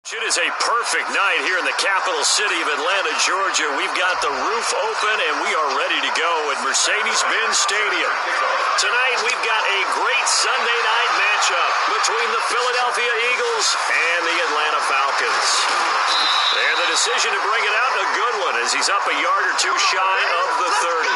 It is a perfect night here in the capital city of Atlanta, Georgia. We've got the roof open and we are ready to go at Mercedes-Benz Stadium. Tonight we've got a great Sunday night matchup between the Philadelphia Eagles and the Atlanta Falcons. And the decision to bring it out, a good one, as he's up a yard or two shy of the 30.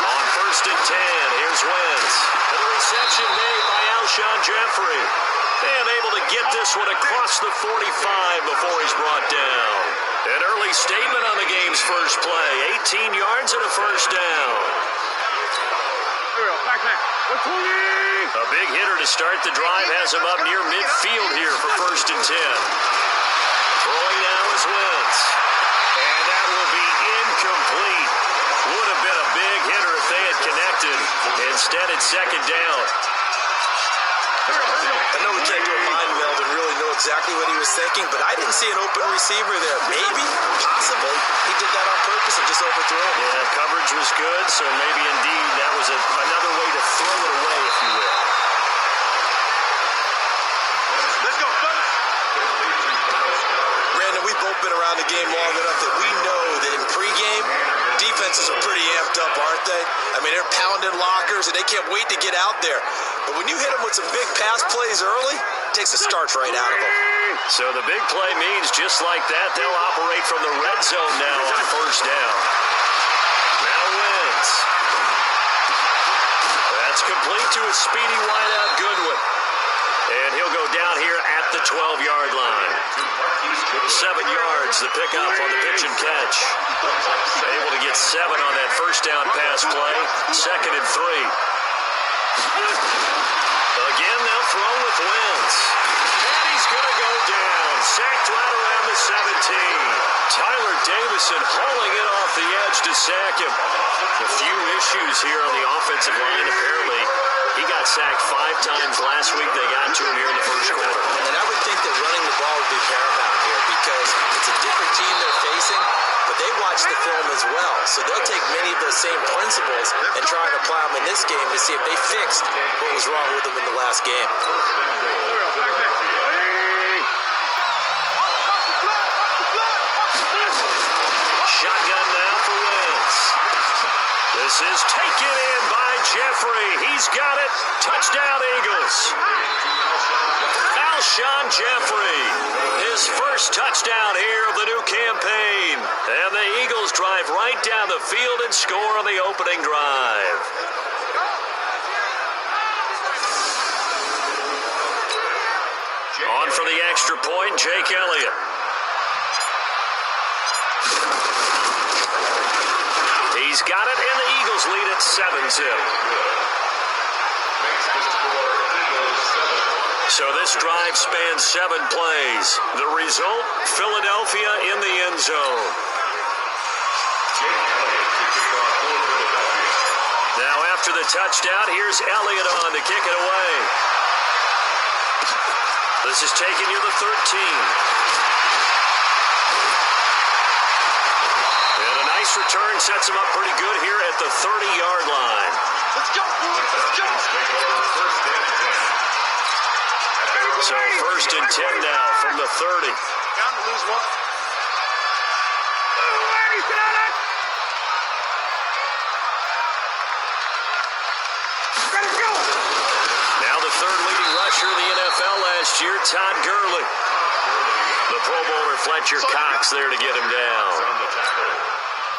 On first and 10, here's Wentz. And the reception made by Alshon Jeffrey. And able to get this one across the 45 before he's brought down. An early statement on the game's first play. 18 yards and a first down. A big hitter to start the drive has him up near midfield here for first and 10. Throwing now is Wentz. And that will be incomplete. Would have been a big hitter if they had connected. Instead, it's second down. I know we can't do a mind meld and really know exactly what he was thinking, but I didn't see an open receiver there. Maybe, possibly, he did that on purpose and just overthrew him. Yeah, coverage was good, so maybe indeed that was another way to throw it away, if you will. Let's go, Brandon, we've both been around the game long enough that we know that in pregame, defenses are pretty amped up, aren't they? I mean, they're pounding lockers, and they can't wait to get out there. But when you hit them with some big pass plays early, it takes the starch right out of them. So the big play means just like that, they'll operate from the red zone now on first down. Now Wentz. That's complete to a speedy wideout Goodwin. And he'll go down here at the 12-yard line. 7 yards, the pickup on the pitch and catch. Able to get 7 on that first down pass play. Second and 3. Again, they'll throw with Wentz. And he's going to go down. Sacked right around the 17. Tyler Davison hauling it off the edge to sack him. A few issues here on the offensive line, apparently. He got sacked 5 times last week. They got to him here in the first quarter. And I would think that running the ball would be paramount here because it's a different team they're facing, but they watch the film as well. So they'll take many of those same principles and try and apply them in this game to see if they fixed what was wrong with them in the last game. Shotgun now for Wentz. This is taken in by Jeffrey. He's got it. Touchdown, Eagles. Alshon Jeffrey, his first touchdown here of the new campaign. And the Eagles drive right down the field and score on the opening drive. On for the extra point, Jake Elliott. He's got it, and the Eagles lead at 7-zip. So this drive spans 7 plays. The result, Philadelphia in the end zone. Now after the touchdown, here's Elliott on to kick it away. This is taken near the 13. Nice return sets him up pretty good here at the 30-yard line. Let's go, boys. Let's go. So first and 10 now from the 30. Down to lose one. Now the third leading rusher in the NFL last year, Todd Gurley. The Pro Bowler Fletcher Cox there to get him down.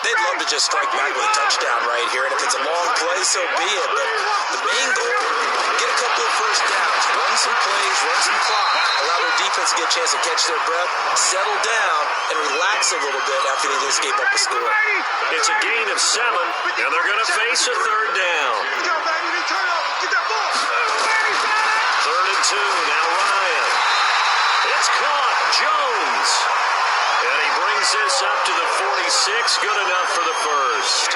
They'd love to just strike back with a touchdown right here, and if it's a long play, so be it. But the main goal, get a couple of first downs, run some plays, run some clock, allow their defense to get a chance to catch their breath, settle down, and relax a little bit after they just gave up a score. It's a gain of 7, and they're going to face a third down. Third and 2, now Ryan. It's caught, Jones. And he brings this up to the 46, good enough for the first.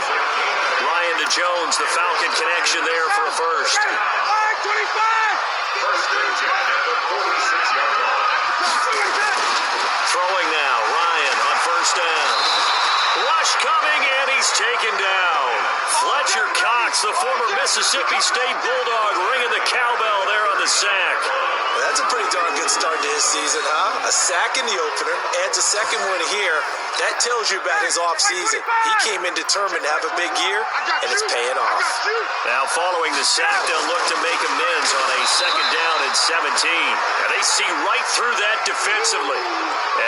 Ryan to Jones, the Falcon connection there for a first. 25! First down at the 46-yard line. Throwing now, Ryan on first down. taken down. Fletcher Cox, the former Mississippi State Bulldog, ringing the cowbell there on the sack. Well, that's a pretty darn good start to his season, huh? A sack in the opener, adds a second one here. That tells you about his offseason. He came in determined to have a big year, and it's paying off. Now following the sack, they'll look to make amends on a second down and 17. And they see right through that defensively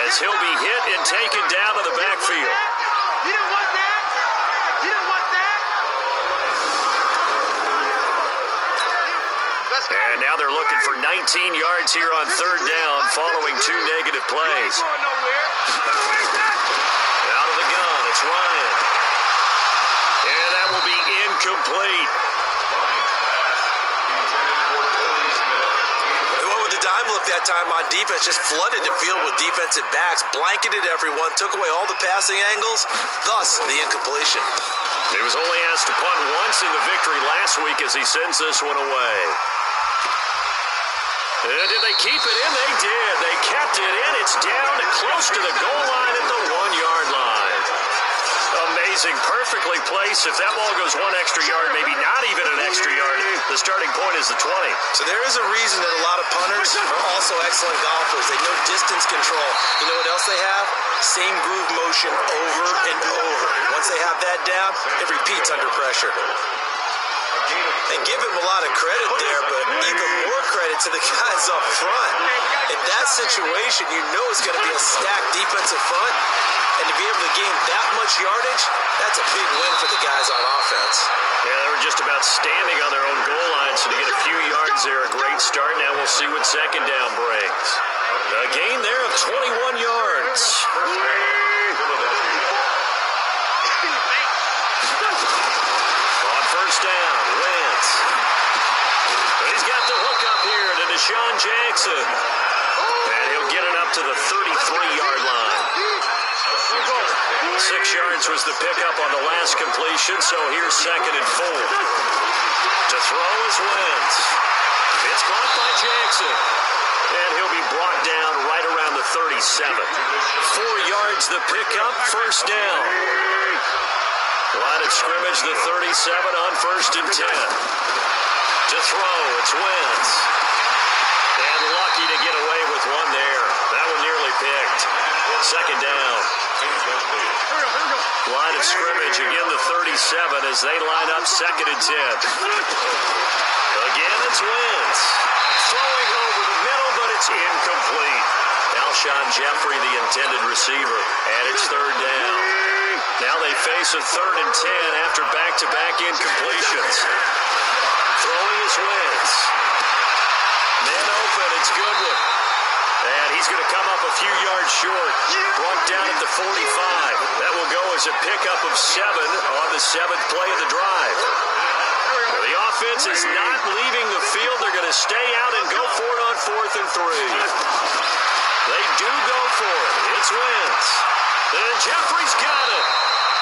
as he'll be hit and taken down to the backfield. You didn't want that? You didn't want that? And now they're looking for 19 yards here on third down following two negative plays. Out of the gun, it's Ryan. And that will be incomplete. The dime look that time on defense just flooded the field with defensive backs, blanketed everyone, took away all the passing angles, thus the incompletion. He was only asked to punt once in the victory last week as he sends this one away. And did they keep it in? They did. They kept it in. It's down close to the goal line at the 1-yard line. Amazing. Perfectly placed. If that ball goes one extra yard, maybe not even an extra yard, the starting point is the 20. So there is a reason that a lot of punters are also excellent golfers. They know distance control. You know what else they have? Same groove motion over and over. Once they have that down, it repeats under pressure. And give him a lot of credit there, but even more credit to the guys up front. In that situation, you know it's going to be a stacked defensive front. And to be able to gain that much yardage, that's a big win for the guys on offense. Yeah, they were just about standing on their own goal line, so to get a few yards there, a great start. Now we'll see what second down brings. A gain there of 21 yards. On first down, Wentz. But he's got the hook up here to Deshaun Jackson. And he'll get it up to the 33-yard line. 6 yards was the pickup on the last completion, so here's second and 4. To throw is Wentz. It's caught by Jackson. And he'll be brought down right around the 37. 4 yards the pickup, first down. Line of scrimmage, the 37 on first and 10. To throw, it's Wentz. And lucky to get away with one there. That one nearly picked. Second down. Line of scrimmage, again the 37 as they line up second and 10. Again, it's Wentz. Throwing over the middle, but it's incomplete. Alshon Jeffrey, the intended receiver, and it's third down. Now they face a third and 10 after back-to-back incompletions. Throwing is Wentz. Man open, it's Goodwin. And he's going to come up a few yards short. Brought down at the 45. That will go as a pickup of 7 on the 7th play of the drive. The offense is not leaving the field. They're going to stay out and go for it on 4th and 3. They do go for it. It's Wentz. And Jeffrey's got it.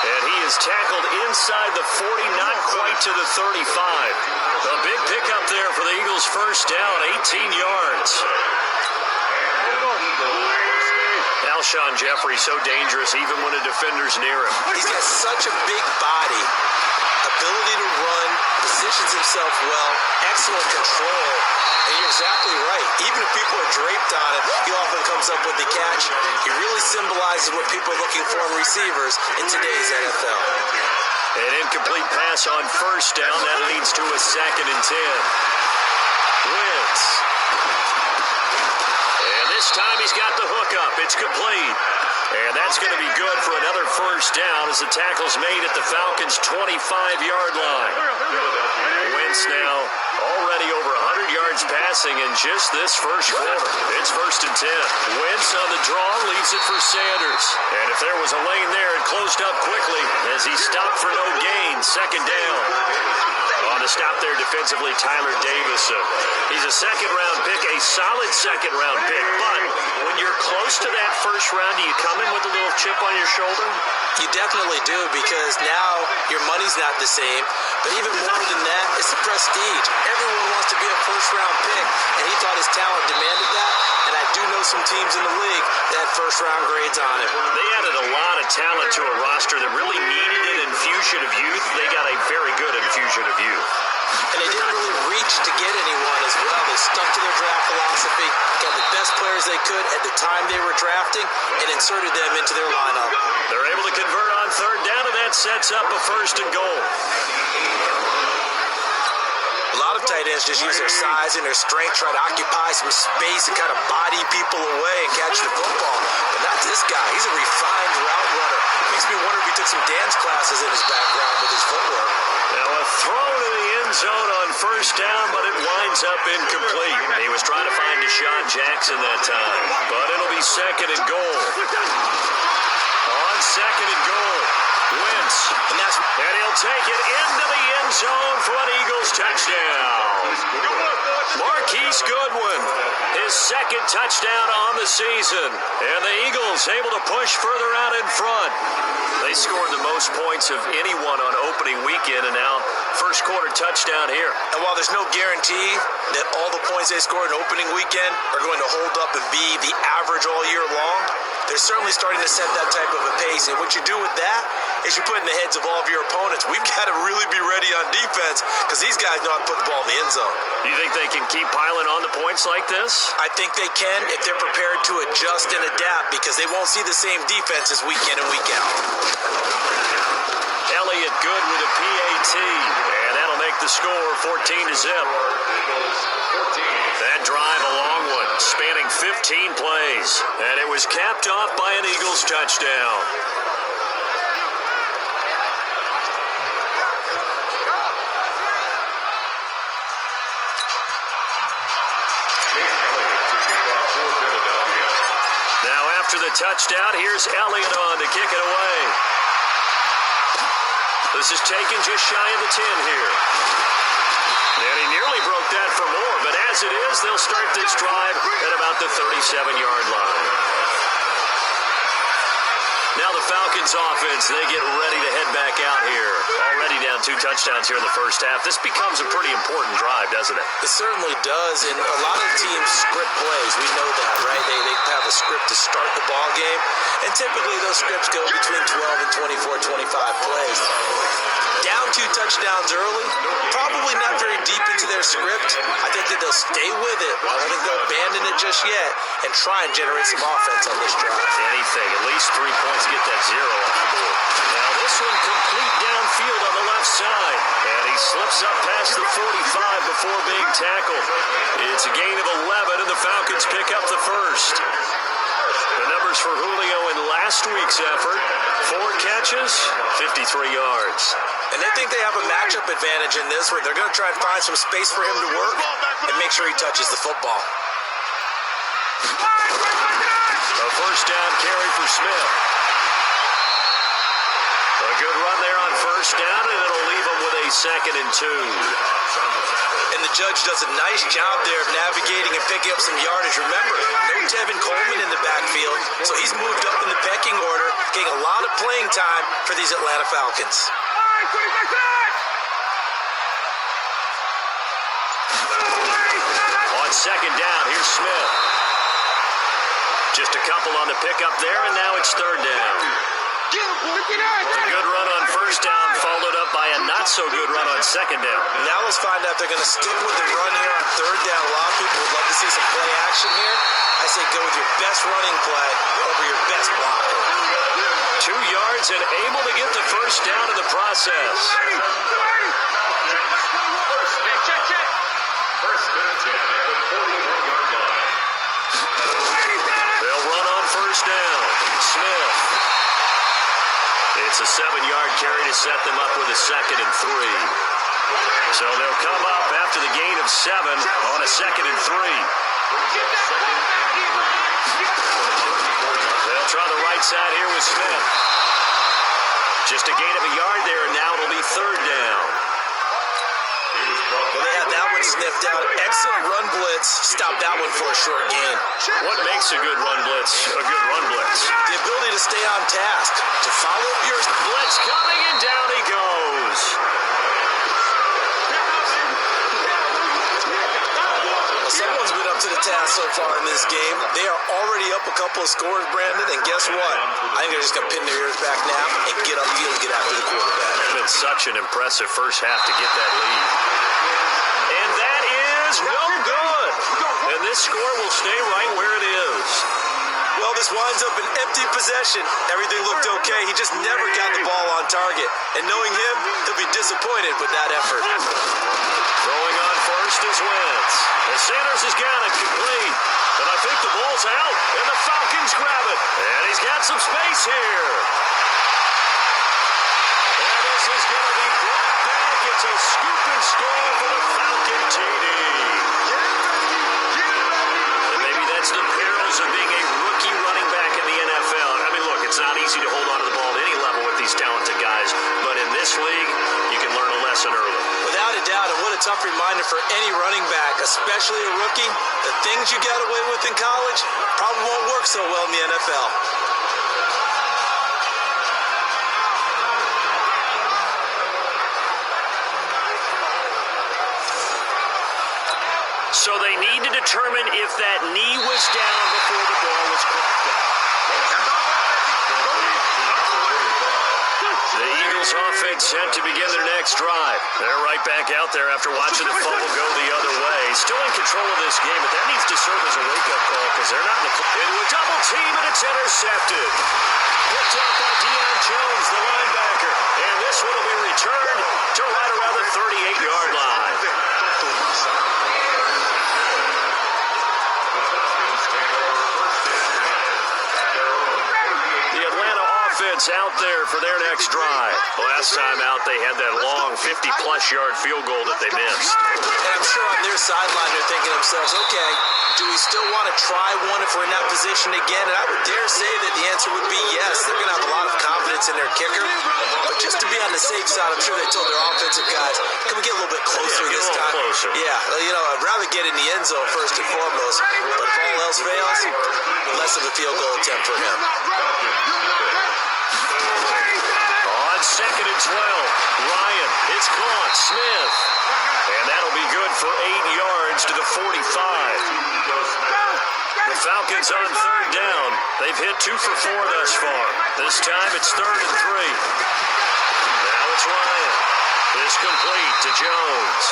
And he is tackled inside the 40, not quite to the 35. A big pickup there for the Eagles' first down, 18 yards. Alshon Jeffrey so dangerous even when a defender's near him. He's got such a big body, ability to run, positions himself well, excellent control. And you're exactly right. Even if people are draped on him, he often comes up with the catch. He really symbolizes what people are looking for in receivers in today's NFL. An incomplete pass on first down. That leads to a second and 10. Wentz. And this time he's got the hook up. It's complete. And that's going to be good for another first down as the tackle's made at the Falcons' 25-yard line. Wentz now already over 100 yards passing in just this first quarter. It's first and 10. Wentz on the draw, leaves it for Sanders. And if there was a lane there, it closed up quickly as he stopped for no gain. Second down. On the stop there defensively, Tyler Davison. He's a second-round pick, a solid second-round pick. But when you're close to that first round, do you come coming with a little chip on your shoulder? You definitely do, because now your money's not the same. But even more than that, it's the prestige. Everyone wants to be a first-round pick, and he thought his talent demanded that. And I do know some teams in the league that had first-round grades on him. They added a lot of talent to a roster that really needed an infusion of youth. They got a very good infusion of youth. And they didn't really reach to get anyone as well. They stuck to their draft philosophy, got the best players they could at the time they were drafting, and inserted them into their lineup. They're able to convert on third down, and that sets up a 1st and goal. A lot of tight ends just use their size and their strength, try to occupy some space and kind of body people away and catch the football. But not this guy. He's a refined route runner. Makes me wonder if he took some dance classes in his background with his footwork. Now a throw to the end zone on 1st down, but it winds up incomplete. He was trying to find Deshaun Jackson that time, but it'll be 2nd and goal. On 2nd and goal, Wentz, and he'll take it into the end zone for an Eagles touchdown. Marquise Goodwin, his 2nd touchdown on the season, and the Eagles able to push further out in front. They scored the most points of anyone on opening weekend, and now first quarter touchdown here. And while there's no guarantee that all the points they scored in opening weekend are going to hold up and be the average all year long, they're certainly starting to set that type of a pace. And what you do with that is you put in the heads of all of your opponents, we've got to really be ready on defense, because these guys know how to put the ball in the end zone. Do you think they can keep piling on the points like this? I think they can if they're prepared to adjust and adapt, because they won't see the same defenses week in and week out. Elliott good with a PAT, and that'll make the score 14-0. That drive a long one, spanning 15 plays, and it was capped off by an Eagles touchdown. Now after the touchdown, here's Elliott on to kick it away. This is taken just shy of the 10 here. And he nearly broke that for more, but as it is, they'll start this drive at about the 37-yard line. Now the Falcons offense, they get ready to head back out here. Already down 2 touchdowns here in the first half. This becomes a pretty important drive, doesn't it? It certainly does, and a lot of teams script plays. We know that, right? They have a script to start the ball game, and typically those scripts go between 12 and 24, 25 plays. Down 2 touchdowns early, probably not very deep into their script. I think that they'll stay with it. I don't think they'll abandon it just yet and try and generate some offense on this drive. Anything, at least 3 points, get that 0 off the board. Now this one complete downfield on the left side, and he slips up past the 45 before being tackled. It's a gain of 11, and the Falcons pick up the first. The numbers for Julio in last week's effort: 4 catches, 53 yards. And they think they have a matchup advantage in this one. They're going to try and find some space for him to work and make sure he touches the football. A first down carry for Smith. A good run there on first down, and it'll leave him with a 2nd and 2. And the judge does a nice job there of navigating and picking up some yardage. Remember, no Tevin Coleman in the backfield, so he's moved up in the pecking order, getting a lot of playing time for these Atlanta Falcons. On 2nd down, here's Smith. Just a couple on the pickup there, and now it's 3rd down. A good run on first down, followed up by a not-so-good run on 2nd down. Now let's find out if they're going to stick with the run here on 3rd down. A lot of people would love to see some play action here. I say go with your best running play over your best blocker. 2 yards and able to get the first down in the process. They'll run on first down. Smith. It's a 7-yard carry to set them up with a 2nd and 3. So they'll come up after the gain of 7 on a 2nd and 3. They'll try the right side here with Smith. Just a gain of a yard there, and now it'll be 3rd down. Well, they had that one sniffed out. Excellent run blitz. Stopped that one for a short gain. What makes a good run blitz a good run blitz? The ability to stay on task, to follow up your Blitz coming, and down he goes. Well, someone's been up to the task so far in this game. They are already up a couple of scores, Brandon, and guess what? I think they're just going to pin their ears back now and get up the field and get after the quarterback. It's been such an impressive first half to get that lead. And that is no good. And this score will stay right where it is. Well, this winds up an empty possession. Everything looked okay. He just never got the ball on target. And knowing him, he'll be disappointed with that effort. Throwing on first is Wentz. And Sanders has got it complete. And I think the ball's out. And the Falcons grab it. And he's got some space here. And this is going to be brought back. It's a scoop and score for the Falcon TD. And maybe that's the perils of being a rookie running back in the NFL. I mean, look, it's not easy to hold on to the ball at any level with these talented guys. But in this league, you can learn a lesson early. Without a doubt, and what a tough reminder for any running back, especially a rookie. The things you got away with in college probably won't work so well in the NFL. So they need to determine if that knee was down before the ball was cracked up. The Eagles offense set to begin their next drive. They're right back out there after watching the fumble go the other way. Still in control of this game, but that needs to serve as a wake-up call because they're not in the... Into a double team, and it's intercepted. Picked up by Deion Jones, the linebacker. And this one will be returned to right around the 38-yard line. Offense out there for their next drive. Last time out, they had that long 50-plus yard field goal that they missed. And I'm sure on their sideline they're thinking to themselves, okay, do we still want to try one if we're in that position again? And I would dare say that the answer would be yes. They're going to have a lot of confidence in their kicker. But just to be on the safe side, I'm sure they told their offensive guys, can we get a little bit closer this time? Closer. Yeah, I'd rather get in the end zone first and foremost. But if all else fails, less of a field goal attempt for him. On 2nd and 12, Ryan, it's caught, Smith. And that'll be good for 8 yards to the 45. The Falcons on 3rd down. They've hit 2 for 4 thus far. This time it's 3rd and 3. Now it's Ryan. It's complete to Jones.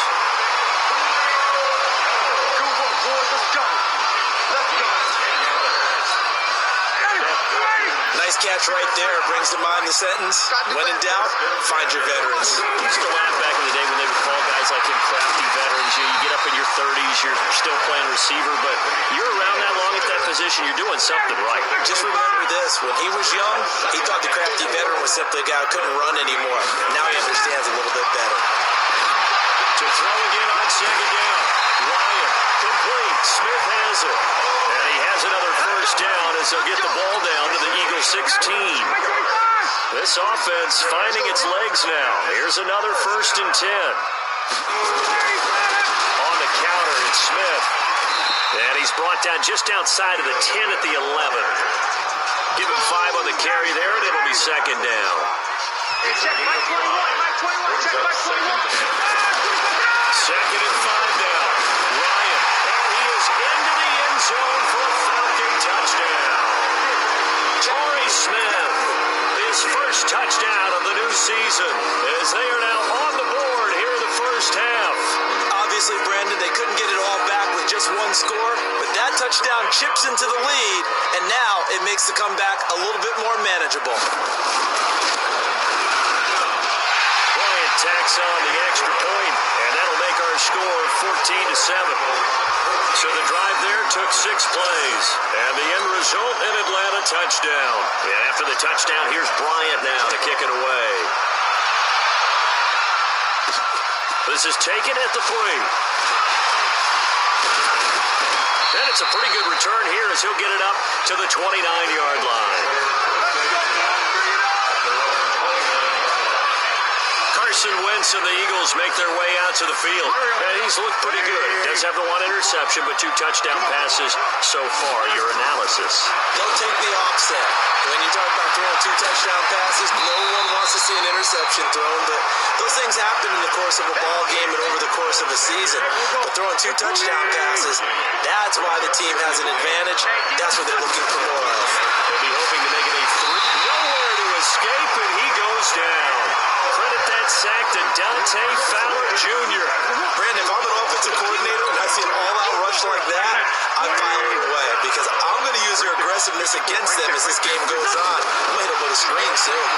Nice catch right there. Brings to mind the sentence, when in doubt, find your veterans. I used to laugh back in the day when they would call guys like him crafty veterans. You get up in your 30s, you're still playing receiver, but you're around that long at that position, you're doing something right. Just remember this, when he was young, he thought the crafty veteran was simply a guy who couldn't run anymore. Now he understands a little bit better. To throw again on 2nd down. Ryan, complete. Smith has it. And he has another first down as they'll get the ball down to the Eagles 16. This offense finding its legs now. Here's another 1st and 10. On the counter, it's Smith. And he's brought down just outside of the 10 at the 11. Give him 5 on the carry there, and it'll be 2nd down. Check Mike 21, Mike 21, check Mike 21. 2nd and 5 down. Ryan, and he is into the end zone for a Falcon touchdown. Torrey Smith, his first touchdown of the new season, as they are now on the board here in the first half. Obviously, Brandon, they couldn't get it all back with just one score, but that touchdown chips into the lead, and now it makes the comeback a little bit more manageable. Bryant tacks on the extra point, and that'll make our score 14-7. So the drive there took 6 plays, and the end result, an Atlanta touchdown. And after the touchdown, here's Bryant now to kick it away. This is taken at the 3. And it's a pretty good return here as he'll get it up to the 29-yard line. Carson Wentz and the Eagles make their way out to the field. And he's looked pretty good. Does have the one interception, but 2 touchdown passes so far. Your analysis? Don't take the offset. When you talk about throwing 2 touchdown passes, no one wants to see an interception thrown, but those things happen in the course of a ball game and over the course of a season. But throwing 2 touchdown passes, that's why the team has an advantage. That's what they're looking for more of. They'll be hoping to make it a 3. Nowhere to escape, and he goes down. Credit that sack to Dante Fowler Jr. Brandon, if I'm an offensive coordinator and I see an all-out rush like that, I'm filing away because I'm going to use their aggressiveness against them as this game goes on. I'm going to hit them with a screen soon.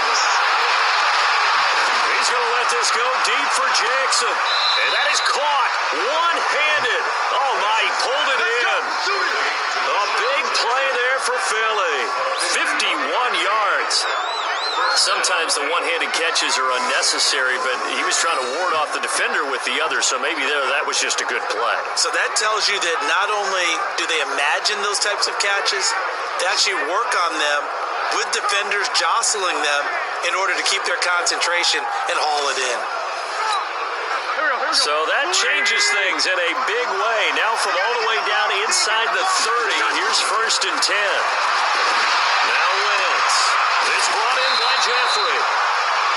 He's going to let this go deep for Jackson. And that is caught one-handed. Oh, my, he pulled it in. A big play there for Philly. 51 yards. Sometimes the one-handed catches are unnecessary, but he was trying to ward off the defender with the other, so maybe that was just a good play. So that tells you that not only do they imagine those types of catches, they actually work on them with defenders jostling them in order to keep their concentration and haul it in. So that changes things in a big way. Now from all the way down inside the 30, here's 1st and 10. Now Wentz. It's brought in by Jeffrey.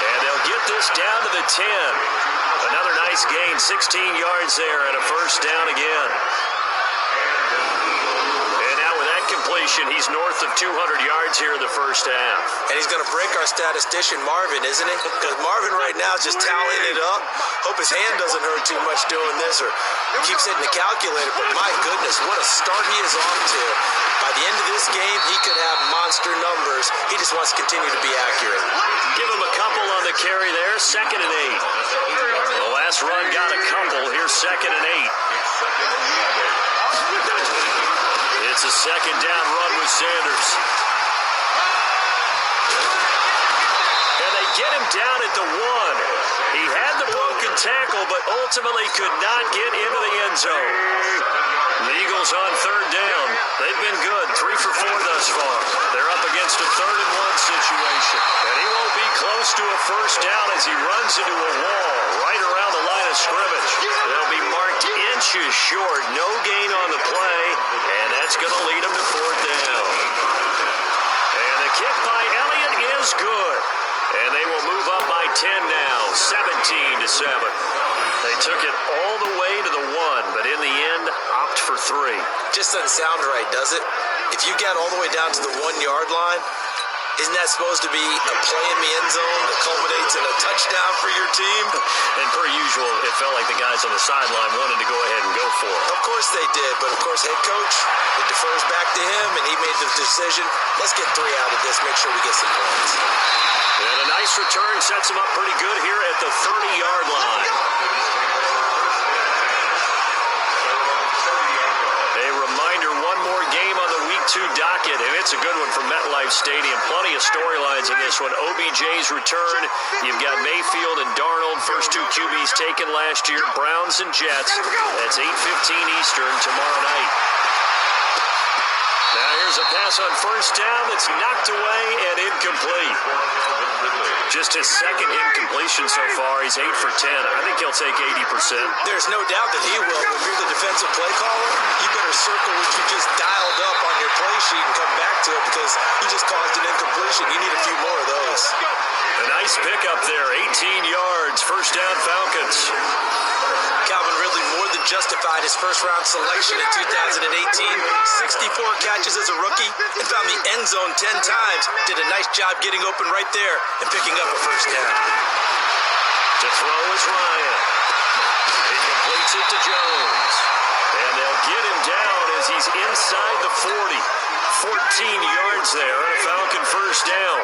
And they'll get this down to the 10. Another nice gain, 16 yards there and a 1st down again. And now with that completion, he's north of 200 yards here in the 1st half. And he's going to break our statistician Marvin, isn't he? Because Marvin right now is just toweling it up. Hope his hand doesn't hurt too much doing this or keeps hitting the calculator. But my goodness, what a start he is on to. By the end of this game, he could have monster numbers. He just wants to continue to be accurate. Give him a couple on the carry there, 2nd and 8. The last run got a couple. Here's 2nd and 8. It's a 2nd down run with Sanders. And they get him down at the 1. He had the broken tackle, but ultimately could not get into the end zone. The Eagles on 3rd down. They've been good, 3 for 4 thus far. They're up against a 3rd and 1 situation. And he won't be close to a 1st down as he runs into a wall right around the line of scrimmage. They'll be marked inches short, no gain on the play, and that's going to lead him to 4th down. And the kick by Elliott is good. And they will move up by 10 now, 17-7. They took it all the way to the 1, but in the end, opt for 3. Just doesn't sound right, does it? If you get all the way down to the 1-yard line, isn't that supposed to be a play in the end zone that culminates in a touchdown for your team? And per usual, it felt like the guys on the sideline wanted to go ahead and go for it. Of course they did, but of course head coach, it defers back to him, and he made the decision, let's get 3 out of this, make sure we get some points. And a nice return sets him up pretty good here at the 30-yard line. A reminder, one more game on the Week 2 docket, and it's a good one from MetLife Stadium. Plenty of storylines in this one. OBJ's return. You've got Mayfield and Darnold, first 2 QBs taken last year. Browns and Jets. That's 8:15 Eastern tomorrow night. Now here's a pass on 1st down that's knocked away and incomplete. Just his 2nd incompletion so far. He's 8 for 10. I think he'll take 80%. There's no doubt that he will. If you're the defensive play caller, you better circle what you just dialed up on your play sheet and come back to it because you just caused an incompletion. You need a few more of those. A nice pickup there. 18 yards. 1st down Falcons. Calvin Ridley more than justified his first-round selection in 2018. 64 catches as a rookie and found the end zone 10 times. Did a nice job getting open right there and picking up a 1st down. To throw is Ryan. He completes it to Jones. And they'll get him down as he's inside the 40. 14 yards there and a Falcon 1st down.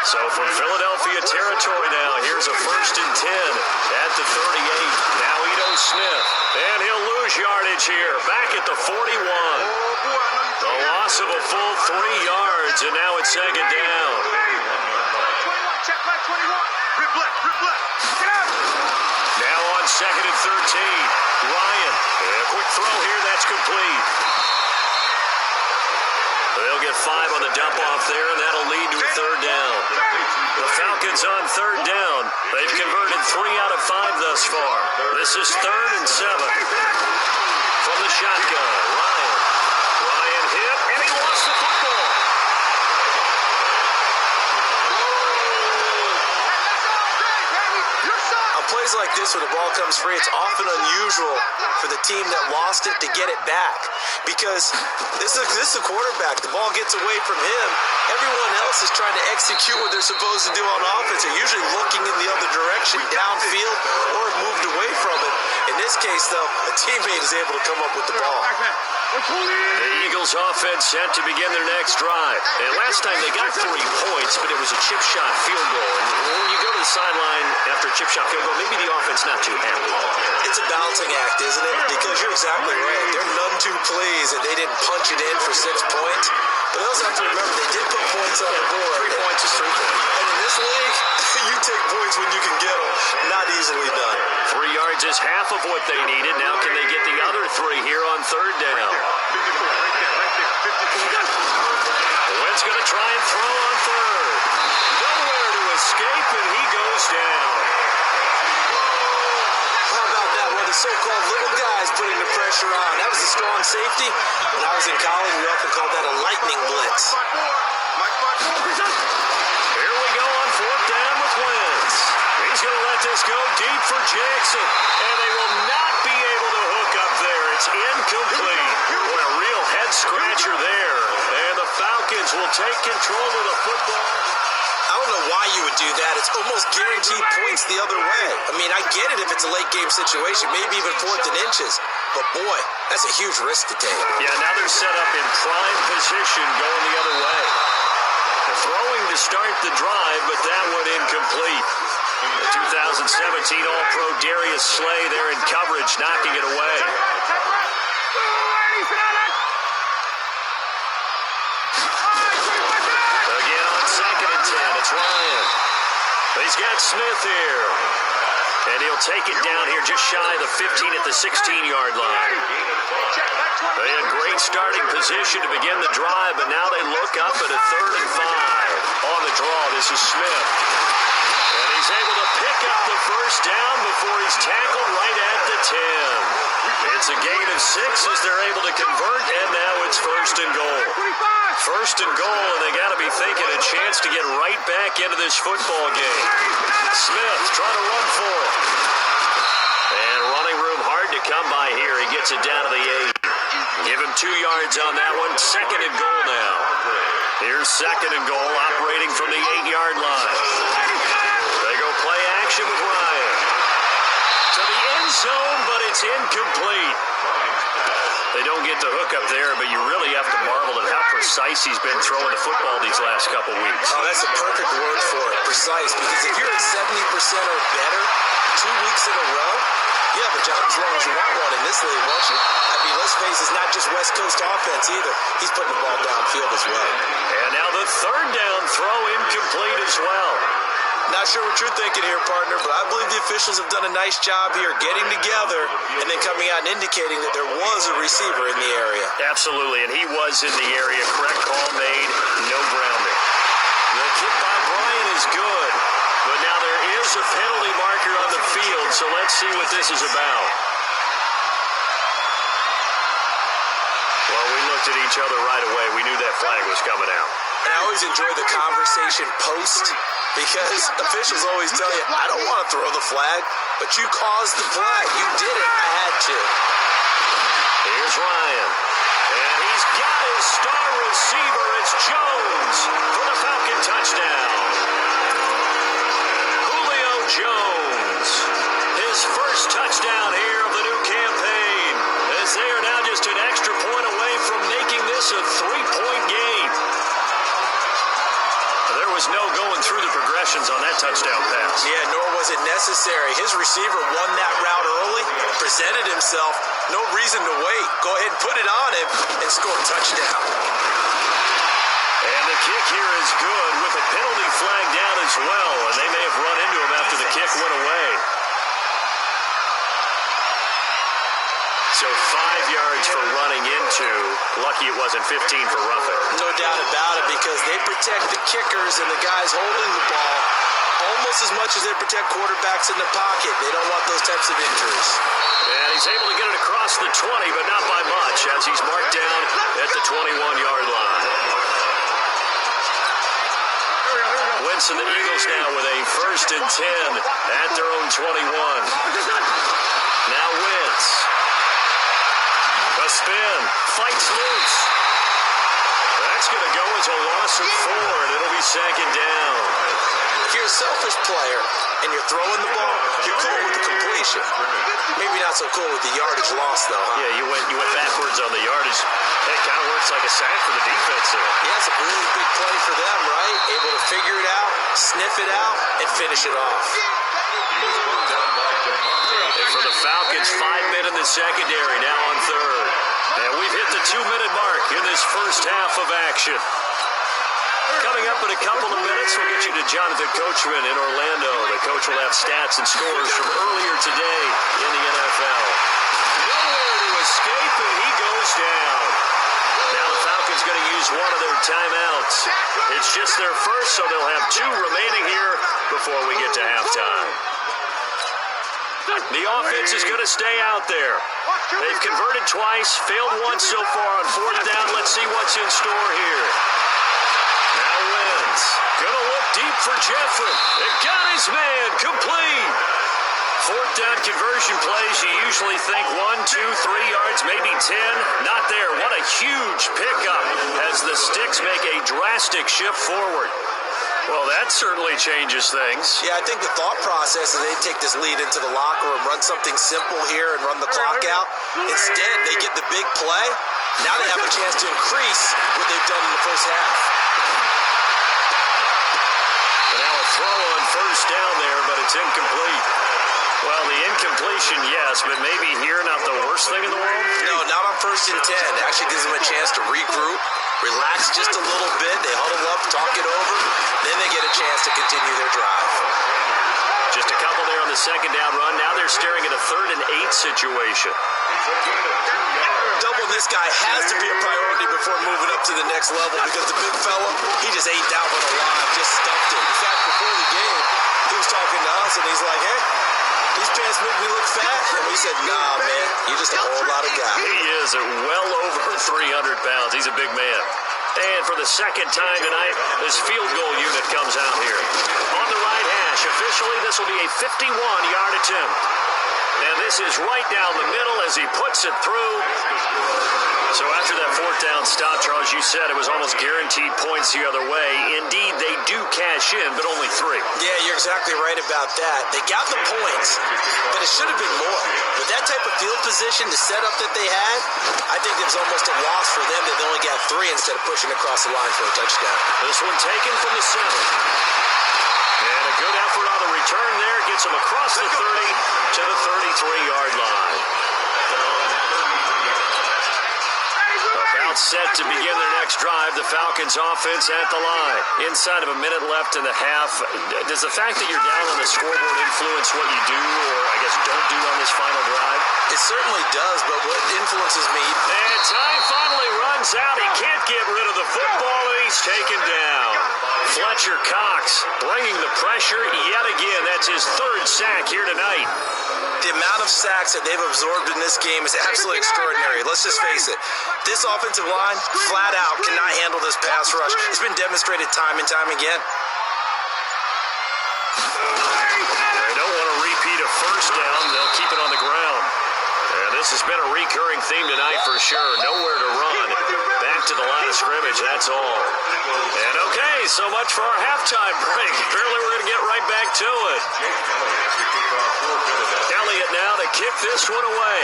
So from Philadelphia territory now, here's a 1st and 10 at the 38. Now Ito Smith. And he'll lose yardage here. Back at the 41. The loss of a full 3 yards, and now it's 2nd down. 21, check back 21. Rip left, rip left. Get out. Now on 2nd and 13. Ryan. A quick throw here, that's complete. They'll get 5 on the dump off there, and that'll lead to a 3rd down. The Falcons on 3rd down They've converted 3 out of 5 thus far. This is 3rd and 7. From the shotgun, Ryan hit, and he lost the football. On plays like this where the ball comes free, it's often unusual for the team that lost it to get it back. Because this is a quarterback. The ball gets away from him. Everyone else is trying to execute what they're supposed to do on offense. They're usually looking in the other direction, downfield, or have moved away from it. In this case, though, a teammate is able to come up with the ball. The Eagles offense set to begin their next drive. And last time they got 3 points, but it was a chip shot field goal. And when you go to the sideline after a chip shot field goal, maybe the offense not too happy. It's a balancing act, isn't it? Because you're exactly right. They're none too pleased that they didn't punch it in for 6 points. But they also have to remember they did put points on the board. 3 points is 3 points. And in this league, you take points when you can get them. Not easily done. 3 yards is half of what they needed. Now can they get the other 3 here on 3rd down? Wentz going to try and throw on 3rd. Nowhere to escape, and he goes down. How about that? One of the so-called little guys putting the pressure on. That was a strong safety. When I was in college, we often called that a lightning blitz. Here we go on 4th down with Wentz. He's going to let this go deep for Jackson, and they will not be able to hook up there. It's incomplete. What a real head-scratcher there. And the Falcons will take control of the football. I don't know why you would do that. It's almost guaranteed points the other way. I mean, I get it if it's a late-game situation, maybe even 4th and inches. But, boy, that's a huge risk to take. Yeah, now they're set up in prime position going the other way. They're throwing to start the drive, but that one incomplete. The 2017 All-Pro Darius Slay there in coverage, knocking it away. Again on 2nd and 10, it's Ryan. He's got Smith here. And he'll take it down here just shy of the 15 at the 16-yard line. They had great starting position to begin the drive, but now they look up at a 3rd and 5. On the draw, this is Smith. And he's able to pick up the first down before he's tackled right at the 10. It's a gain of 6 as they're able to convert, and now it's 1st and goal. 1st and goal, and they got to be thinking a chance to get right back into this football game. Smith trying to run for it. And running room hard to come by here. He gets it down to the 8. Give him 2 yards on that one. 2nd and goal now. Here's 2nd and goal, operating from the 8-yard line. They go play action with Ryan. To the end zone, but it's incomplete. They don't get the hook up there, but you really have to marvel at how precise he's been throwing the football these last couple weeks. Oh, that's a perfect word for it, precise, because if you're at 70% or better 2 weeks in a row, you have a job as long as you want one in this league, won't you? I mean, let's face it, it's not just West Coast offense either. He's putting the ball downfield as well. And now the 3rd down throw incomplete as well. Not sure what you're thinking here, partner, but I believe the officials have done a nice job here getting together and then coming out and indicating that there was a receiver in the area. Absolutely, and he was in the area. Correct call made, no grounding. The kick by Bryant is good, but now there is a penalty marker on the field, so let's see what this is about. Well, we looked at each other right away. We knew that flag was coming out. And I always enjoy the conversation post because officials always tell you, I don't want to throw the flag, but you caused the flag. You did it. I had to. Here's Ryan. And he's got his star receiver. It's Jones for the Falcon touchdown. Julio Jones. His first touchdown here of the new campaign. As they are now just an extra point away from making this a 3-point game. There was no going through the progressions on that touchdown pass. Yeah, nor was it necessary. His receiver won that route early, presented himself, no reason to wait. Go ahead and put it on him and score a touchdown. And the kick here is good with a penalty flag down as well, and they may have run into him after the kick went away. So 5 yards for running into. Lucky it wasn't 15 for roughing. No doubt about it, because they protect the kickers and the guys holding the ball almost as much as they protect quarterbacks in the pocket. They don't want those types of injuries. And he's able to get it across the 20, but not by much, as he's marked down at the 21-yard line. Wentz and the Eagles now with a 1st and 10 at their own 21. Now Wentz. A spin. Fights loose. That's going to go as a loss of 4, and it'll be 2nd down. If you're a selfish player and you're throwing the ball, you're cool with the completion. Maybe not so cool with the yardage loss, though, huh? Yeah, you went backwards on the yardage. It kind of works like a sack for the defense there. Yeah, it's a really big play for them, right? Able to figure it out, sniff it out, and finish it off. And for the Falcons, 5 men in the secondary, now on 3rd. And we've hit the 2-minute mark in this first half of action. Coming up in a couple of minutes, we'll get you to Jonathan Coachman in Orlando. The coach will have stats and scores from earlier today in the NFL. Nowhere to escape, and he goes down. Now the Falcons going to use one of their timeouts. It's just their first, so they'll have 2 remaining here before we get to halftime. The offense is going to stay out there. They've converted twice, failed once so far on 4th down. Let's see what's in store here. Now Wentz. Going to look deep for Jeffrey. It got his man complete. 4th down conversion plays, you usually think 1, 2, 3 yards, maybe 10. Not there. What a huge pickup as the Sticks make a drastic shift forward. Well, that certainly changes things. Yeah, I think the thought process is they take this lead into the locker room, run something simple here, and run the clock out. Instead, they get the big play. Now they have a chance to increase what they've done in the first half. And now a throw on 1st down there, but it's incomplete. Well, the incompletion, yes, but maybe here not the worst thing in the world? No, not on 1st and 10. It actually gives them a chance to regroup, relax just a little bit. They huddle up, talk it over. Then they get a chance to continue their drive. Just a couple there on the 2nd down run. Now they're staring at a 3rd and 8 situation. Double this guy has to be a priority before moving up to the next level because the big fella, he just ate that one alive, just stuffed it. In fact, before the game, he was talking to us and he's like, hey, these pants make me look fat. And we said, nah, man, you're just a whole lot of guy. He is at well over 300 pounds. He's a big man. And for the 2nd time tonight, this field goal unit comes out here. On the right hash, officially, this will be a 51-yard attempt. And this is right down the middle as he puts it through. So after that 4th down stop, Charles, you said it was almost guaranteed points the other way. Indeed, they do cash in, but only 3. Yeah, you're exactly right about that. They got the points, but it should have been more. With that type of field position, the setup that they had, I think it was almost a loss for them that they only got 3 instead of pushing across the line for a touchdown. This one taken from the 7. And a good effort on the return there. Gets him across the 30 to the 33-yard line. About set to begin their next drive. The Falcons offense at the line. Inside of a minute left in the half. Does the fact that you're down on the scoreboard influence what you do or, I guess, don't do on this final drive? It certainly does, but what influences me... And time finally runs out. He can't get rid of the football, and he's taken down. Fletcher Cox bringing the pressure yet again. That's his 3rd sack here tonight. The amount of sacks that they've absorbed in this game is absolutely extraordinary. Let's just face it. This offensive line, flat out, cannot handle this pass rush. It's been demonstrated time and time again. They don't want to repeat a 1st down. They'll keep it on the ground. And this has been a recurring theme tonight for sure. Nowhere to run. Back to the line of scrimmage, that's all. And okay, so much for our halftime break. Apparently we're going to get right back to it. Elliott now to kick this one away.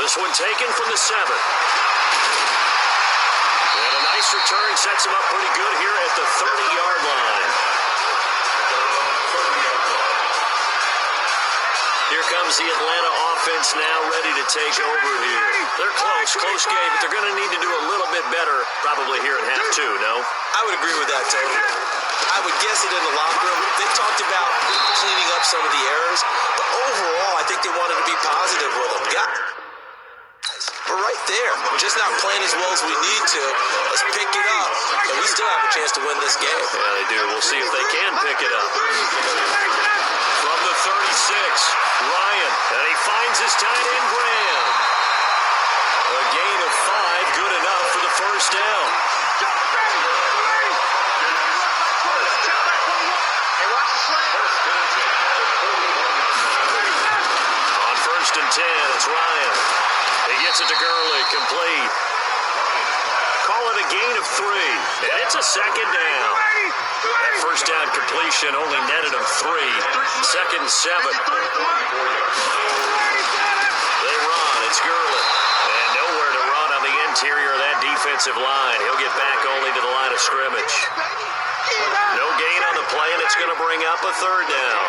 This one taken from the 7. And a nice return sets him up pretty good here at the 30-yard line. Here comes the Atlanta offense now ready to take over here. They're close game, but they're going to need to do a little bit better probably here in half 2, no? I would agree with that totally. I would guess it in the locker room. They talked about cleaning up some of the errors, but overall, I think they wanted to be positive with them. we're right there. We're just not playing as well as we need to. Let's pick it up, and we still have a chance to win this game. Yeah, they do. We'll see if they can pick it up. From the 36, Ryan, and he finds his tight end, Graham. A gain of 5, good enough for the first down. On first and 10, it's Ryan. He gets it to Gurley, complete. Call it a gain of 3, and it's a second down. That first down completion only netted him 3. Second and 7. They run. It's Gurley. And nowhere to run on the interior of that defensive line. He'll get back only to the line of scrimmage. No gain on the play, and it's going to bring up a third down.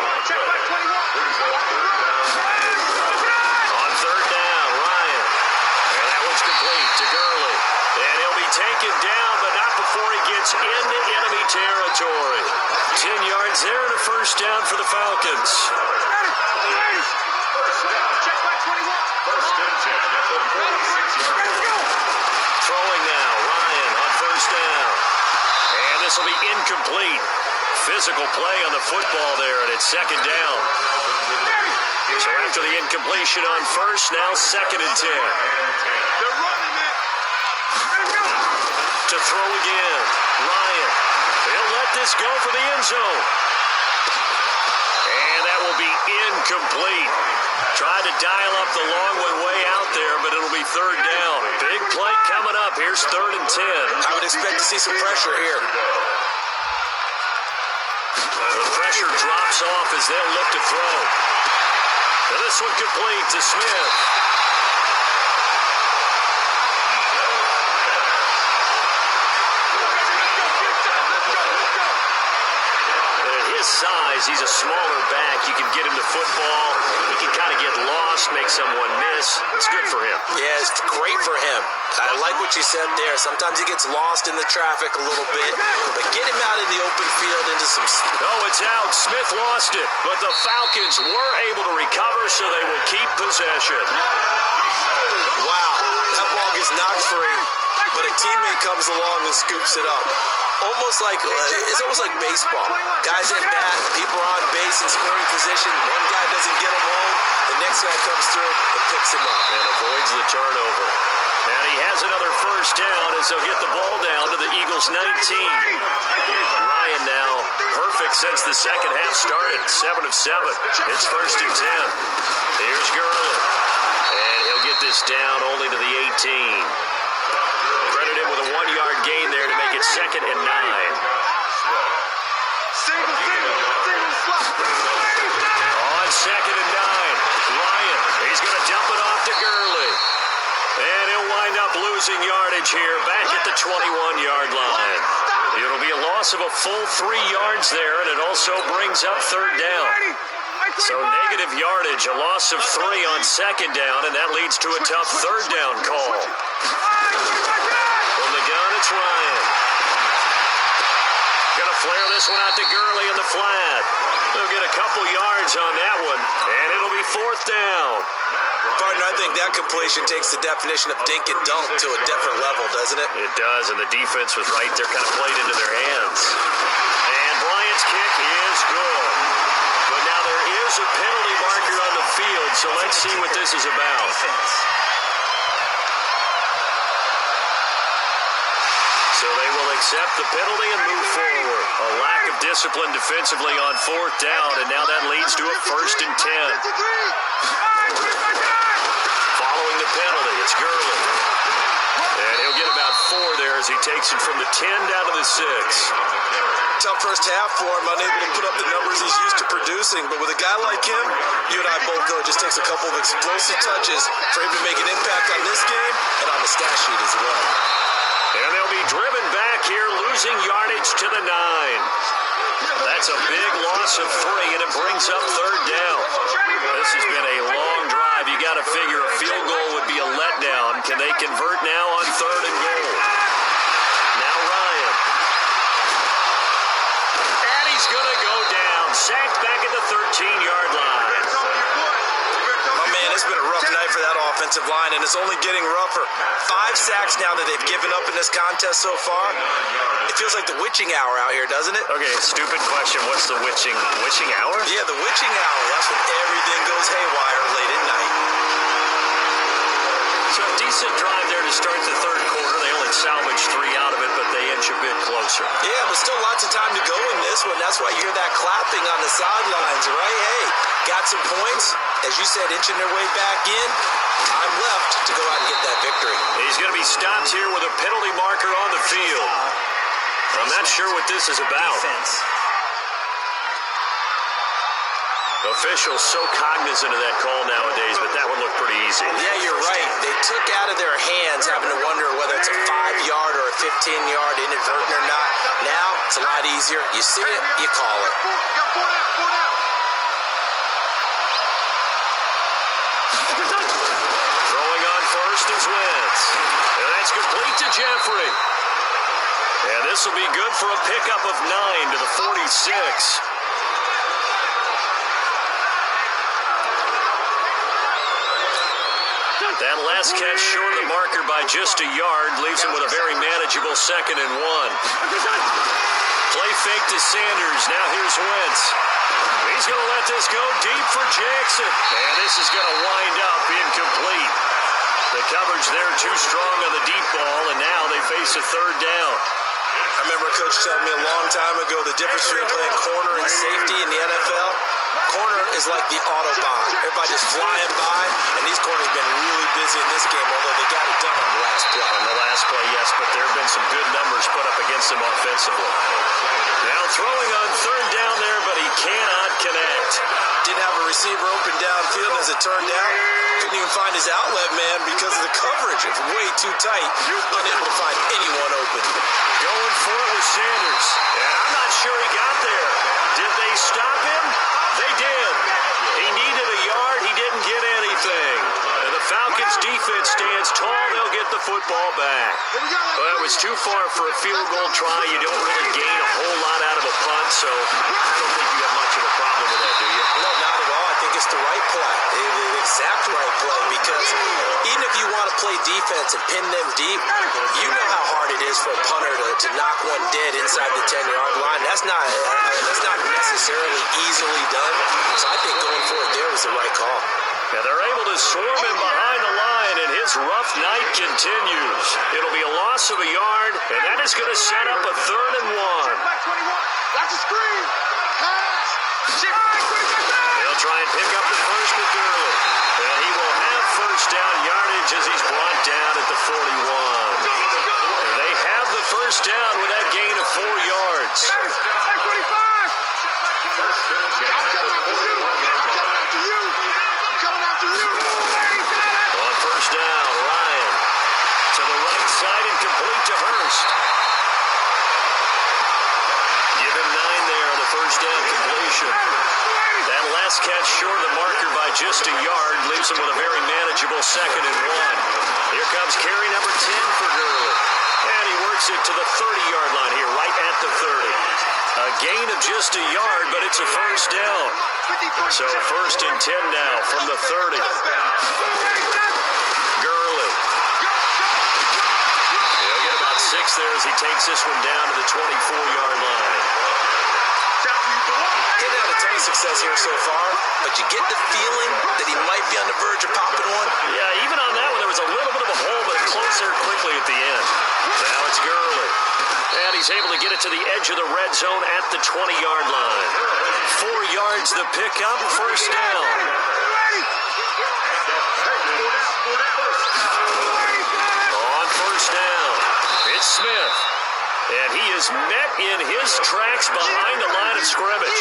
On third down, Ryan. And that one's complete to Gurley. And he'll be taken down, but not before he gets into enemy territory. 10 yards there and a first down for the Falcons. Throwing now, Ryan on first down. And this will be incomplete. Physical play on the football there, and it's second down. So after the incompletion on first, now second and 10. To throw again, Ryan. He'll let this go for the end zone. And that will be incomplete. Tried to dial up the long one way out there, but it'll be third down. Big play coming up. Here's third and 10. I would expect to see some pressure here. The pressure drops off as they'll look to throw. And this one complete to Smith. His size, he's a smaller back. You can get him to football. He can kind of get lost, make someone miss. It's good for him. Yeah, it's great for him. I like what you said there. Sometimes he gets lost in the traffic a little bit, but get him out in the open field into some... Oh, it's out. Smith lost it, but the Falcons were able to recover, so they will keep possession. Wow, that ball gets knocked free, but a teammate comes along and scoops it up. It's almost like baseball. Guys at bat, people are on base in scoring position. One guy doesn't get him home. The next guy comes through and picks him up. And avoids the turnover. And he has another first down as they'll get the ball down to the Eagles' 19. Ryan now perfect since the second half started. 7 of 7. It's first and 10. Here's Gurley. And he'll get this down only to the 18. Credit him with a 1-yard gain there to make it second and 9. On second and 9, Ryan, he's going to dump it off to Gurley. And he'll wind up losing yardage here back at the 21-yard line. It'll be a loss of a full 3 yards there, and it also brings up third down. So negative yardage, a loss of 3 on second down, and that leads to a tough third down call. From the gun, it's Ryan. Gonna flare this one out to Gurley in the flat. They'll get a couple yards on that one, and it'll be fourth down. Partner, I think that completion takes the definition of dink and dunk to a different level, doesn't it? It does, and the defense was right there, kind of played into their hands. And Bryant's kick is good. But now there is a penalty marker on the field, so let's see what this is about. So they will accept the penalty and move forward. A lack of discipline defensively on fourth down, and now that leads to a first and 10. Following the penalty, it's Gurley. And he'll get about 4 there as he takes it from the 10 down to the 6. Tough first half for him, unable to put up the numbers he's used to producing. But with a guy like him, you and I both know it just takes a couple of explosive touches for him to make an impact on this game and on the stat sheet as well. And they'll be driven back here, losing yardage to the 9. That's a big loss of 3, and it brings up third down. This has been a long drive. You got to figure a field goal would be a letdown. Can they convert now on third and goal? Now Ryan. And he's going to go down. Sacked back at the 13-yard line. My Man, it's been a rough night for that offensive line, and it's only getting rougher. 5 sacks now that they've given up in this contest so far. It feels like the witching hour out here, doesn't it? Okay, stupid question. What's the witching hour? Yeah, the witching hour. That's when everything goes haywire late at night. So a decent drive there to start the third quarter. They only salvaged 3 out of it, but they inch a bit closer. Yeah, but still lots of time to go in this one. That's why you hear that clapping on the sidelines, right? Hey, got some points. As you said, inching their way back in. Time left to go out and get that victory. He's going to be stopped here with a penalty marker on the field. I'm not sure what this is about. Officials so cognizant of that call nowadays, but that one looked pretty easy. Yeah, you're right. They took out of their hands having to wonder whether it's a 5-yard or a 15-yard inadvertent or not. Now, it's a lot easier. You see it, you call it. Throwing on first is Wentz. And that's complete to Jeffrey. And this will be good for a pickup of 9 to the 46. That last catch short of the marker by just a yard leaves him with a very manageable 2nd and 1. Play fake to Sanders. Now here's Wentz. He's going to let this go deep for Jackson. And this is going to wind up incomplete. The coverage there too strong on the deep ball, and now they face a 3rd down. I remember a coach telling me a long time ago the difference between playing corner and safety in the NFL. Corner is like the Autobahn. Everybody just flying by, and these corners have been really busy in this game, although they got it done on the last play. On the last play, yes, but there have been some good numbers put up against him offensively. Now throwing on 3rd down there, but he cannot connect. Didn't have a receiver open downfield, as it turned out. Couldn't even find his outlet man because of the coverage. It's way too tight. Unable to find anyone open. Going for it with Sanders. And I'm not sure he got there. Did they stop him? They did. He needed a yard. He didn't get anything. And the Falcons defense stands tall. They'll get the football back. Well, it was too far for a field goal try. You don't really gain a whole lot out of a punt, so I don't think you have much of a problem with that, do you? No, not at all. I think it's the right play. The exact right play, because even if you want to play defense and pin them deep, you know how hard it is for a punter to knock one dead inside the 10-yard line. That's not necessarily easily done. So I think going for it there was the right call. And they're able to swarm him behind the line, and his rough night continues. It'll be a loss of a yard, and that is going to set up a 3rd and 1. That's a screen. Pass. They'll try and pick up the first with Gurley. And he will have 1st down yardage as he's brought down at the 41. They have the 1st down with that gain of 4 yards. On 1st down, Ryan to the right side and complete to Hurst. Give him 9 there on the 1st down completion. That last catch short of the marker by just a yard leaves him with a very manageable 2nd and 1. Here comes carry number 10 for Gurley. And he works it to the 30-yard line here, right at the 30. A gain of just a yard, but it's a 1st down. So 1st and 10 now from the 30. Gurley. He'll get about 6 there as he takes this one down to the 24-yard line. Didn't have a ton of success here so far, but you get the feeling that he might be on the verge of popping one. Yeah, even on that one, there was a little bit of a hole, but it closed there quickly at the end. Now it's Gurley. And he's able to get it to the edge of the red zone at the 20-yard line. 4 yards the pickup, 1st down. On 1st down, it's Smith. And he is met in his tracks behind the line of scrimmage.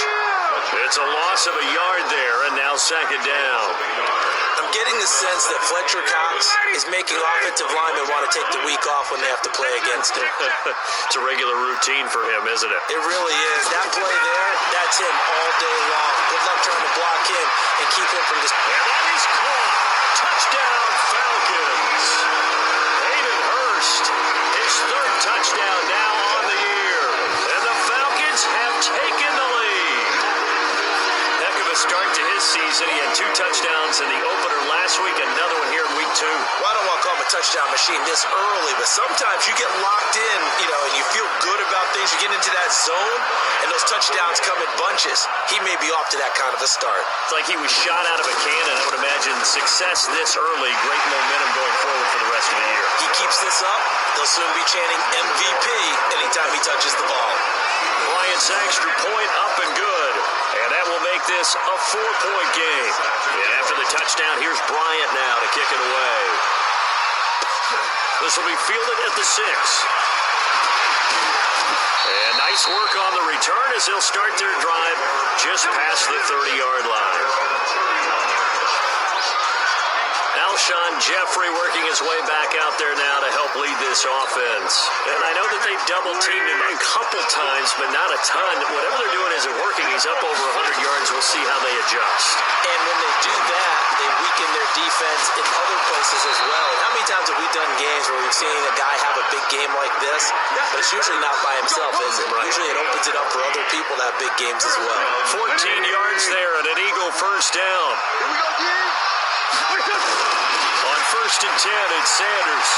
It's a loss of a yard there, and now 2nd down. I'm getting the sense that Fletcher Cox is making offensive linemen want to take the week off when they have to play against him. It's a regular routine for him, isn't it? It really is. That play there, that's him all day long. Good luck trying to block him and keep him from this. And that is caught. Touchdown, Falcons. Hayden Hurst, his 3rd touchdown now on the year. And the Falcons have taken the lead. Heck of a start to his this season. He had 2 touchdowns in the opener last week, another one here in week 2. Well, I don't want to call him a touchdown machine this early, but sometimes you get locked in, and you feel good about things. You get into that zone, and those touchdowns come in bunches. He may be off to that kind of a start. It's like he was shot out of a cannon. I would imagine success this early, great momentum going forward for the rest of the year. He keeps this up, they'll soon be chanting MVP anytime he touches the ball. Bryant's extra point up and good. And that will make this a 4-point game. And after the touchdown, here's Bryant now to kick it away. This will be fielded at the 6. And nice work on the return as they'll start their drive just past the 30-yard line. Alshon Jeffrey working his way back out there now to help lead this offense. And I know that they've double-teamed him a couple times, but not a ton. Whatever they're doing isn't working. He's up over 100 yards. We'll see how they adjust. And when they do that, they weaken their defense in other places as well. And how many times have we done games where we've seen a guy have a big game like this, but it's usually not by himself, is it? Right. Usually it opens it up for other people to have big games as well. 14 yards there and an Eagle first down. On 1st and 10, it's Sanders.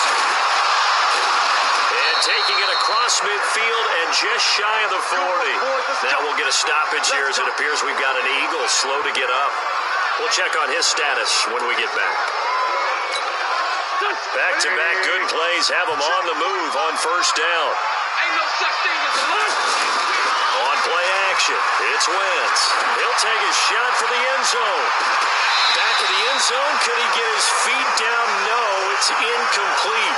And taking it across midfield and just shy of the 40. Now we'll get a stoppage here as it appears we've got an Eagle slow to get up. We'll check on his status when we get back. Back-to-back good plays have him on the move on 1st down. Ain't no such thing as a loss. On play action, it's Wentz. He'll take his shot for the end zone. Back of the end zone, could he get his feet down? No, it's incomplete.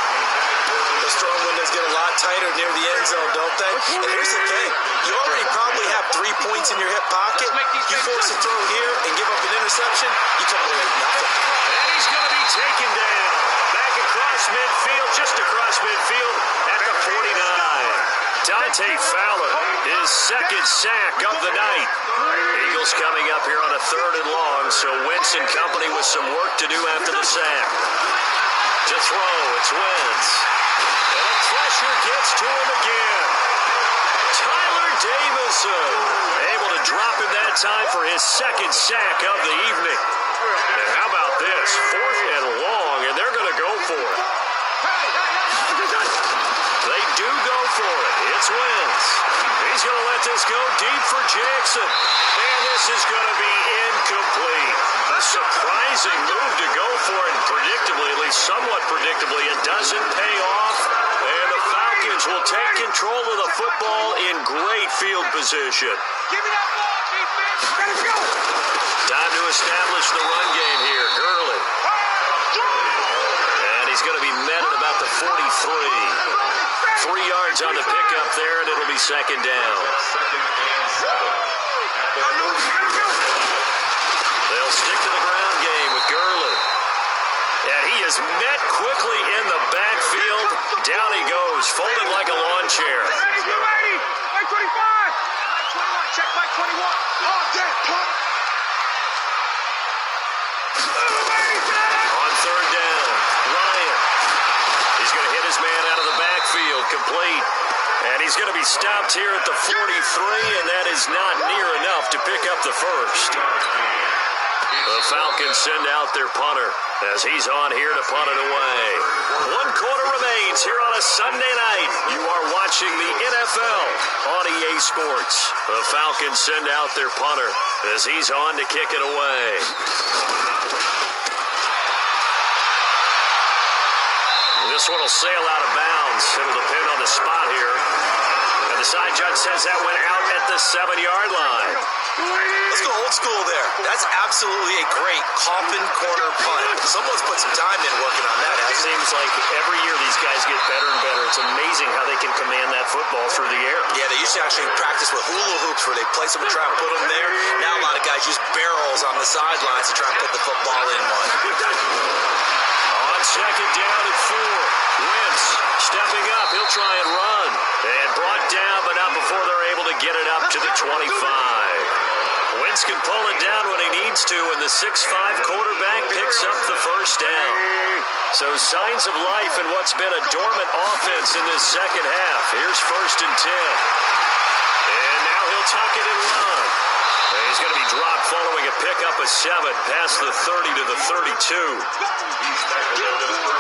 Those throwing windows get a lot tighter near the end zone, don't they? And here's the thing. You already probably have 3 points in your hip pocket. You force a throw here and give up an interception, you come away with nothing. And he's going to be taken down. Back across midfield, just across midfield at the 49. Dante Fowler, his 2nd sack of the night. Eagles coming up here on a 3rd and long, so Wentz and company with some work to do after the sack. To throw, it's Wentz. And the pressure gets to him again. Tyler Davison, able to drop him that time for his 2nd sack of the evening. And how about this? 4th and long, and they're going to go for it. They do go for it. It's Wentz. He's going to let this go deep for Jackson. And this is going to be incomplete. A surprising move to go for it. Predictably, at least somewhat predictably, it doesn't pay off. And the Falcons will take control of the football in great field position. Give me that ball, defense. Let's go. Time to establish the run game here. Gurley. And he's going to be met at about the 43. 3 yards on the pickup there, and it'll be 2nd down. They'll stick to the ground game with Gurley. And he is met quickly in the backfield. Down he goes, folded like a lawn chair. Get ready. Mike 25. Mike 21. Check Mike 21. Oh, damn. On 3rd down, Ryan. He's going to hit his man out of the backfield, complete. And he's going to be stopped here at the 43, and that is not near enough to pick up the 1st. The Falcons send out their punter as he's on here to punt it away. 1 quarter remains here on a Sunday night. You are watching the NFL on EA Sports. The Falcons send out their punter as he's on to kick it away. This one will sail out of bounds. It'll depend on the spot here. And the side judge says that went out at the 7-yard line. Let's go old school there. That's absolutely a great coffin corner punt. Someone's put some time in working on that. It seems like every year these guys get better and better. It's amazing how they can command that football through the air. Yeah, they used to actually practice with hula hoops where they place them and try and put them there. Now a lot of guys use barrels on the sidelines to try and put the football in one. On 2nd down and 4. Wentz stepping up. He'll try and run. And brought down, but not before they're able to get it up to the 25. Wentz can pull it down when he needs to, and the 6'5 quarterback picks up the 1st down. So signs of life in what's been a dormant offense in this 2nd half. Here's 1st and 10. And now he'll tuck it and run. And he's going to be dropped following a pickup of 7 past the 30 to the 32.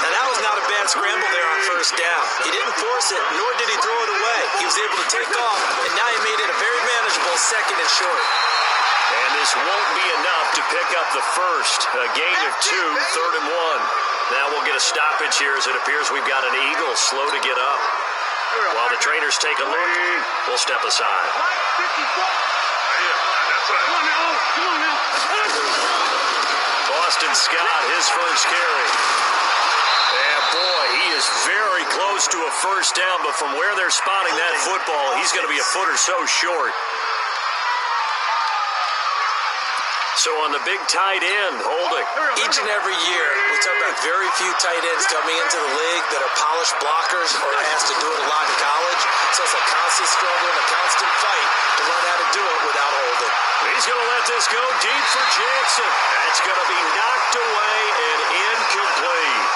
And that was not a bad scramble there on first down. He didn't force it, nor did he throw it away. He was able to take off, and now he made it a very manageable 2nd and short. And this won't be enough to pick up the first. A gain of 2, 3rd and 1. Now we'll get a stoppage here as it appears we've got an Eagle slow to get up. While the trainers take a look, we'll step aside. Boston Scott, his first carry. And boy, he is very close to a first down, but from where they're spotting that football, he's going to be a foot or so short. So on the big tight end, holding. Each and every year, we talk about very few tight ends coming into the league that are polished blockers or are asked to do it a lot in college. So it's a constant struggle and a constant fight to learn how to do it without holding. He's going to let this go deep for Jackson. That's going to be knocked away and incomplete.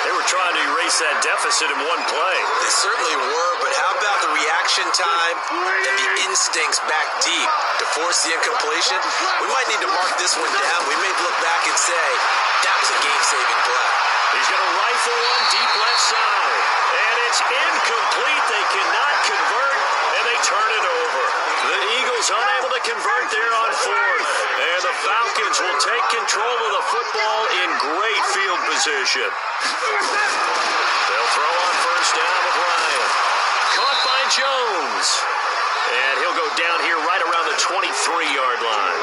They were trying to erase that deficit in one play. They certainly were, but how about the reaction time and the instincts back deep to force the incompletion? We might need to mark this one down. We may look back and say, that was a game-saving play. He's going to rifle one deep left side. And it's incomplete. They cannot convert, and they turn it over. The Eagles unable to convert there on 4th. And the Falcons will take control of the football in great field position. They'll throw on first down with Ryan. Caught by Jones. And he'll go down here right around the 23-yard line.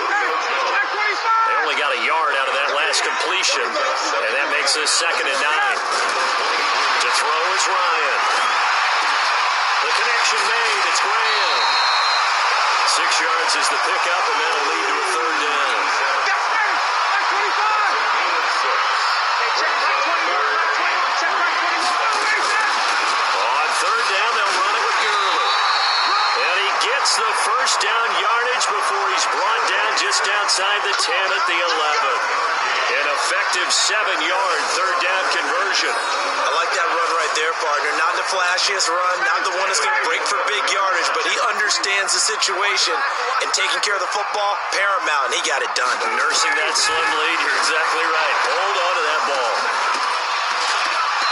They only got a yard out of that last completion, and that makes this 2nd and 9. To throw is Ryan. The connection made. It's Graham. 6 yards is the pickup, and that'll lead to a 3rd down. On 3rd down, they'll run it with Gurley. And he gets the first down yardage before he's brought down just outside the 10 at the 11. An effective 7-yard 3rd down conversion. I like that run right there, partner. Not the flashiest run, not the one that's going to break for big yardage, but he understands the situation, and taking care of the football, paramount, and he got it done. Nursing that slim lead, you're exactly right. Hold on to that ball.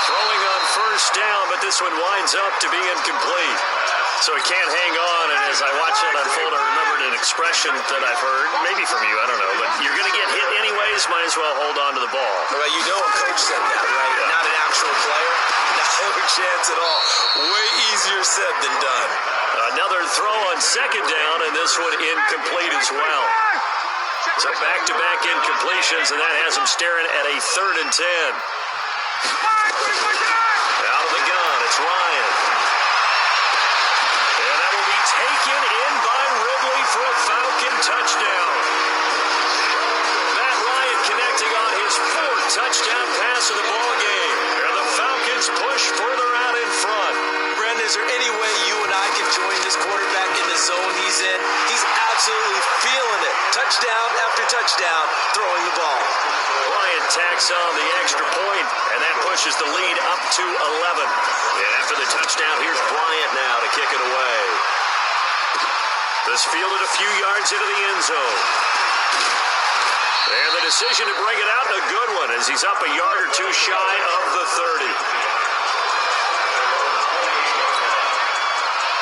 Throwing on first down, but this one winds up to be incomplete. So he can't hang on, and as I watch that unfold, I remembered an expression that I've heard, maybe from you, I don't know, but you're going to get hit anyways, might as well hold on to the ball. Well, you know a coach said that, right? Yeah. Not an actual player. No chance at all. Way easier said than done. Another throw on 2nd down, and this one incomplete as well. So back-to-back incompletions, and that has him staring at a 3rd and 10. Out of the gun, it's Ryan. And that will be taken in by Ridley for a Falcon touchdown. Matt Ryan connecting on his 4th touchdown pass of the ballgame. And the Falcons push further out in front. Brendan, is there any way you and I can join this quarterback in the zone he's in? He's absolutely feeling it. Touchdown after touchdown, throwing the ball. Ryan tacks on the extra point, and that pushes the lead up to 11. And after the touchdown, here's Bryant now to kick it away. This fielded a few yards into the end zone. And the decision to bring it out, a good one, as he's up a yard or two shy of the 30.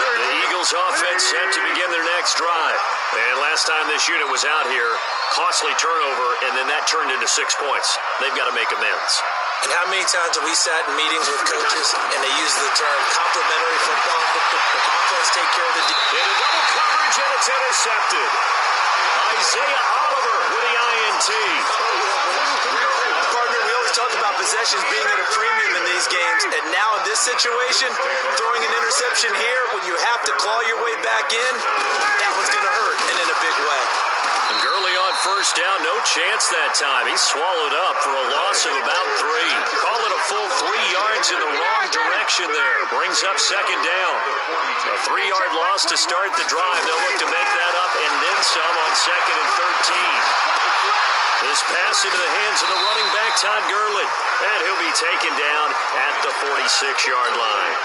The Eagles offense set to begin their next drive. And last time this unit was out here, costly turnover, and then that turned into 6 points. They've got to make amends. And how many times have we sat in meetings with coaches and they use the term complementary football? Offense take care of the defense. In a double coverage, and it's intercepted. Isaiah Oliver with the INT. Partner, we always talk about possessions being at a premium in these games, and now in this situation, throwing an interception here when you have to claw your way back in, that one's going to hurt, and in a big way. And Gurley on first down, no chance that time. He's swallowed up for a loss of about 3. Call it a full 3 yards in the wrong direction there. Brings up 2nd down. A 3-yard loss to start the drive. They'll look to make that up and then some on 2nd and 13. This pass into the hands of the running back, Todd Gurley. And he'll be taken down at the 46-yard line.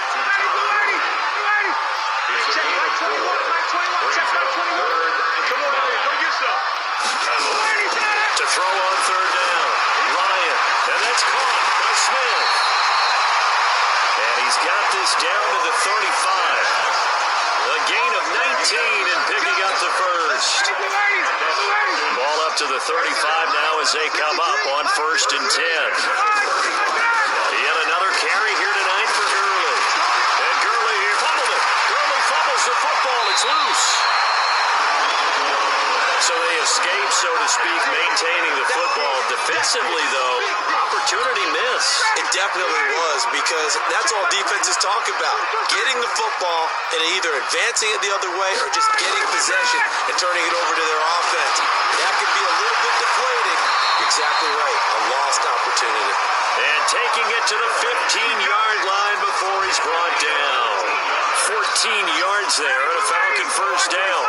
Check my 21. Come on, go get some. To throw on third down. Ryan. And that's caught by Smith. And he's got this down to the 35. A gain of 19 and picking up the first. Ball up to the 35 now as they come up on 1st and 10. Yet another carry here tonight for Gurley. And Gurley here fumbled it. Gurley fumbles the football. It's loose. So they escape, so to speak, maintaining the football. Defensively, though, opportunity miss. It definitely was, because that's all defenses talk about. Getting the football and either advancing it the other way or just getting possession and turning it over to their offense. That can be a little bit deflating. Exactly right. A lost opportunity. And taking it to the 15-yard line before he's brought down. 14 yards there and a Falcon first down.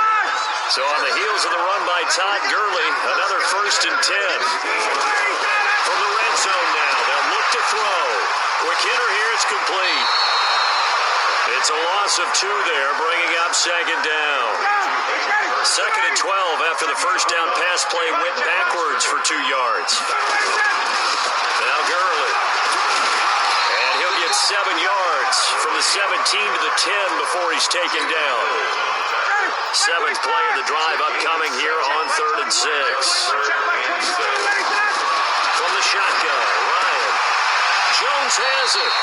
So on the heels of the run by Todd Gurley, another 1st and 10. From the red zone now, they'll look to throw. Quick hitter here, it's complete. It's a loss of 2 there, bringing up 2nd down. 2nd and 12 after the first down pass play went backwards for 2 yards. Now Gurley. And he'll get 7 yards from the 17 to the 10 before he's taken down. 7th play of the drive upcoming here on 3rd and 6. From the shotgun, Ryan. Jones has it.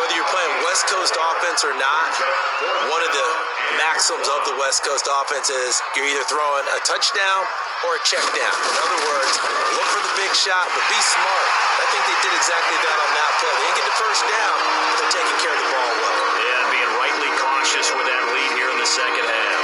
Whether you're playing West Coast offense or not, one of the maxims of the West Coast offense is you're either throwing a touchdown or a check down. In other words, look for the big shot, but be smart. I think they did exactly that on that play. They didn't get the first down, but they're taking care of the ball well. Yeah, and being rightly cautious with that lead here in the second half.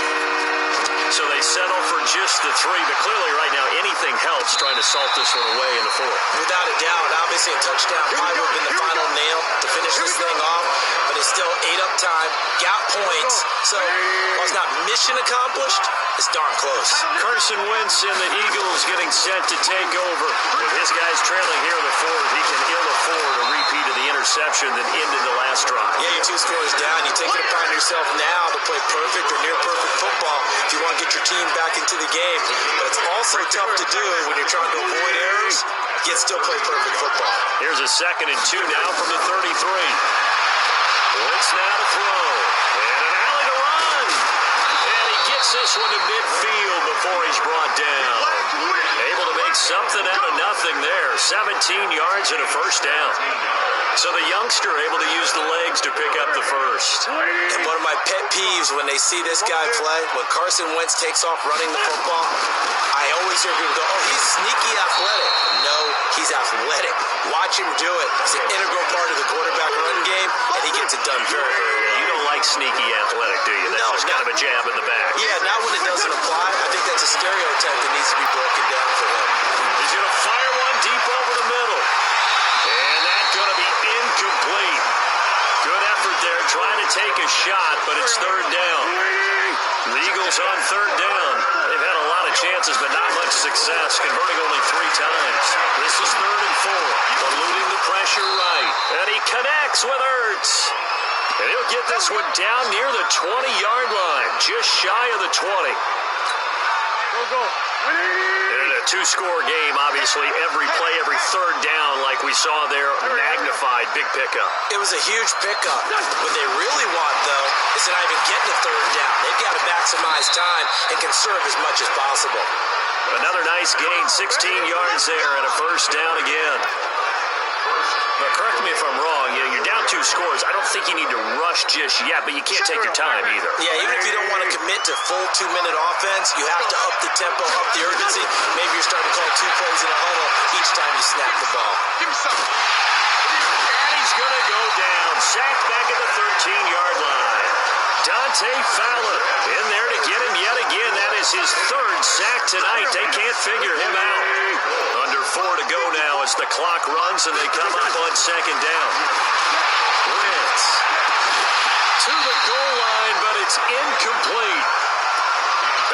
So they settle for just the 3, but clearly right now anything helps trying to salt this one away in the 4th. Without a doubt, obviously a touchdown probably would have been the final nail to finish this thing off, but it's still 8 up time, got points, so while it's not mission accomplished, it's darn close. Carson Wentz and the Eagles getting set to take over. With his guys trailing here in the 4th, he can ill afford a repeat of the interception that ended the last drive. Yeah, you're 2 scores down. You take it upon yourself now to play perfect or near perfect football if you want to get your team back into the game. But it's also tough to do when you're trying to avoid errors, yet still play perfect football. Here's a 2nd and 2 now from the 33. Wentz now to throw. And an alley to run. And he gets this one to midfield before he's brought down. Able to make something out of nothing there. 17 yards and a first down. So the youngster able to use the legs to pick up the first. And one of my pet peeves when they see this guy play, when Carson Wentz takes off running the football, I always hear people go, oh, he's sneaky athletic. No, he's athletic. Watch him do it. It's an integral part of the quarterback run game, and he gets it done very, very well. You don't like sneaky athletic, do you? That's just kind of a jab in the back. Yeah, not when it doesn't apply. I think that's a stereotype that needs to be broken down for him. He's going to fire one deep over the middle. And that's going to be incomplete. Good effort there, trying to take a shot, but it's 3rd down. The Eagles on 3rd down. They've had a lot of chances, but not much success, converting only 3 times. This is 3rd and 4, eluding the pressure right. And he connects with Ertz. And he'll get this one down near the 20-yard line, just shy of the 20. Go. In a 2-score game, obviously, every play, every 3rd down, like we saw there, magnified, big pickup. It was a huge pickup. What they really want, though, is to not even get the 3rd down. They've got to maximize time and conserve as much as possible. Another nice gain, 16 yards there, and a first down again. But correct me if I'm wrong, you're down 2 scores. I don't think you need to rush just yet, but you can't take your time either. Yeah, even if you don't want to commit to full 2-minute offense, you have to up the tempo, up the urgency. Maybe you're starting to call 2 plays in a huddle each time you snap the ball. Give me something. And he's going to go down. Sacked back at the 13-yard line. Dante Fowler in there to get him yet again. That is his 3rd sack tonight. They can't figure him out. Under 4 to go now as the clock runs and they come up on 2nd down. Wentz to the goal line, but it's incomplete.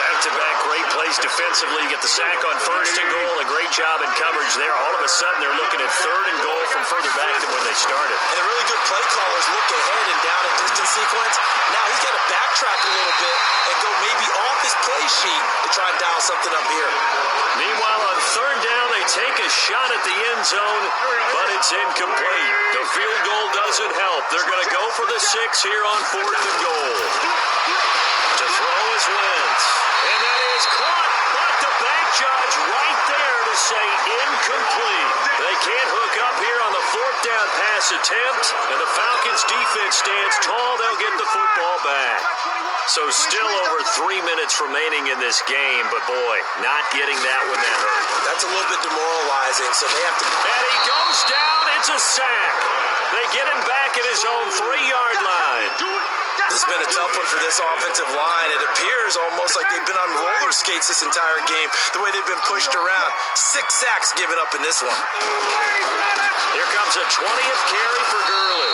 Back-to-back great plays defensively. You get the sack on 1st and goal. A great job in coverage there. All of a sudden, they're looking at 3rd and goal from further the really good play callers look ahead and down and distance sequence. Now he's got to backtrack a little bit and go maybe off his play sheet to try and dial something up here. Meanwhile, on third down, they take a shot at the end zone, but it's incomplete. The field goal doesn't help. They're going to go for the 6 here on 4th and goal. To throw is Wentz. And that is caught, but the back judge right there to say incomplete. They can't hook up here on the 4th down pass attempt, and the Falcons defense stands tall. They'll get the football back. So still over 3 minutes remaining in this game, but boy, not getting that one that hurt. That's a little bit demoralizing, so they have to... And he goes down. It's a sack. They get him back at his own 3-yard line. This has been a tough one for this offensive line. It appears almost like they've been on roller skates this entire game, the way they've been pushed around. 6 sacks given up in this one. Here comes a 20th carry for Gurley.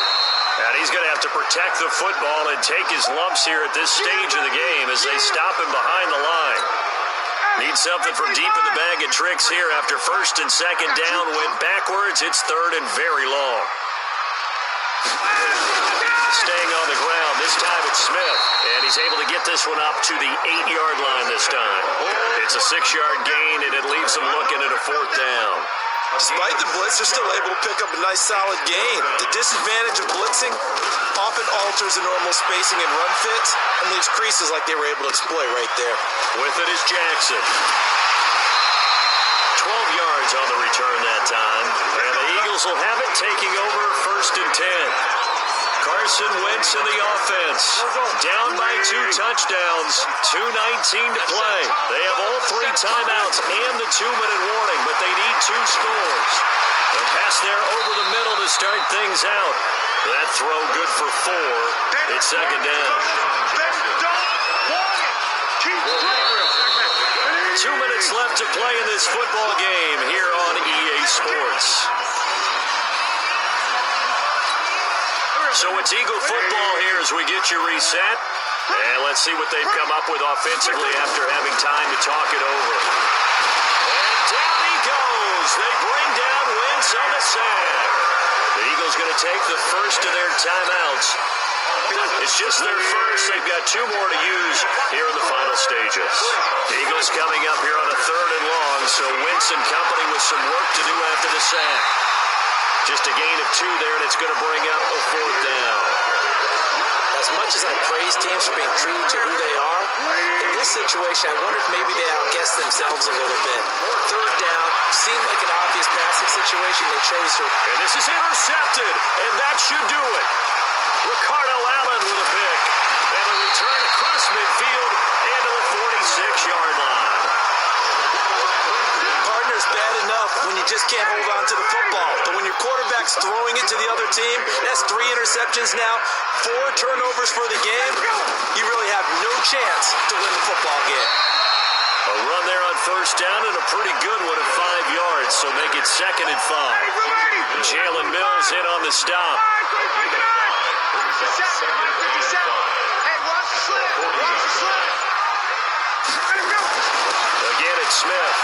And he's going to have to protect the football and take his lumps here at this stage of the game as they stop him behind the line. Need something from deep in the bag of tricks here after 1st and 2nd down went backwards. It's 3rd and very long. Staying on the ground, this time it's Smith. And he's able to get this one up to the 8-yard line this time. It's a 6-yard gain, and it leaves them looking at a 4th down. Despite the blitz, they're still able to pick up a nice solid gain. The disadvantage of blitzing often alters the normal spacing and run fits and leaves creases like they were able to exploit right there. With it is Jackson. 12 yards on the return that time. And the Eagles will have it, taking over 1st and 10. Carson Wentz in the offense. Down by 2 touchdowns. 2:19 to play. They have all 3 timeouts and the 2-minute warning, but they need 2 scores. The pass there over the middle to start things out. That throw good for 4. It's 2nd down. 2 minutes left to play in this football game here on EA Sports. So it's Eagle football here as we get you reset. And let's see what they've come up with offensively after having time to talk it over. And down he goes. They bring down Wentz on the sack. The Eagles going to take the first of their timeouts. It's just their first. They've got 2 more to use here in the final stages. The Eagles coming up here on a 3rd and long, so Wentz and company with some work to do after the sack. Just a gain of 2 there, and it's going to bring up a 4th down. As much as I praise teams for being true to who they are, in this situation, I wonder if maybe they outguess themselves a little bit. 3rd down, seemed like an obvious passing situation. They chose to... And this is intercepted, and that should do it. Ricardo Allen with a pick. And a return across midfield and to the 46-yard line. Partner's bad enough when you just can't hold on to the football. But when your quarterback's throwing it to the other team, that's 3 interceptions now, 4 turnovers for the game. You really have no chance to win the football game. A run there on 1st down and a pretty good one at 5 yards, so make it 2nd and 5. Jalen Mills in on the stop. Again, it's Smith.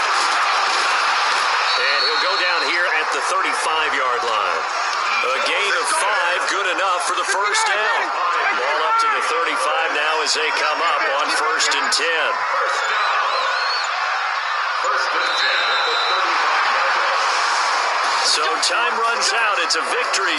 And he'll go down here at the 35-yard line. A gain of 5, good enough for the 1st down. Ball up to the 35 now as they come up on 1st and 10. So time runs out. It's a victory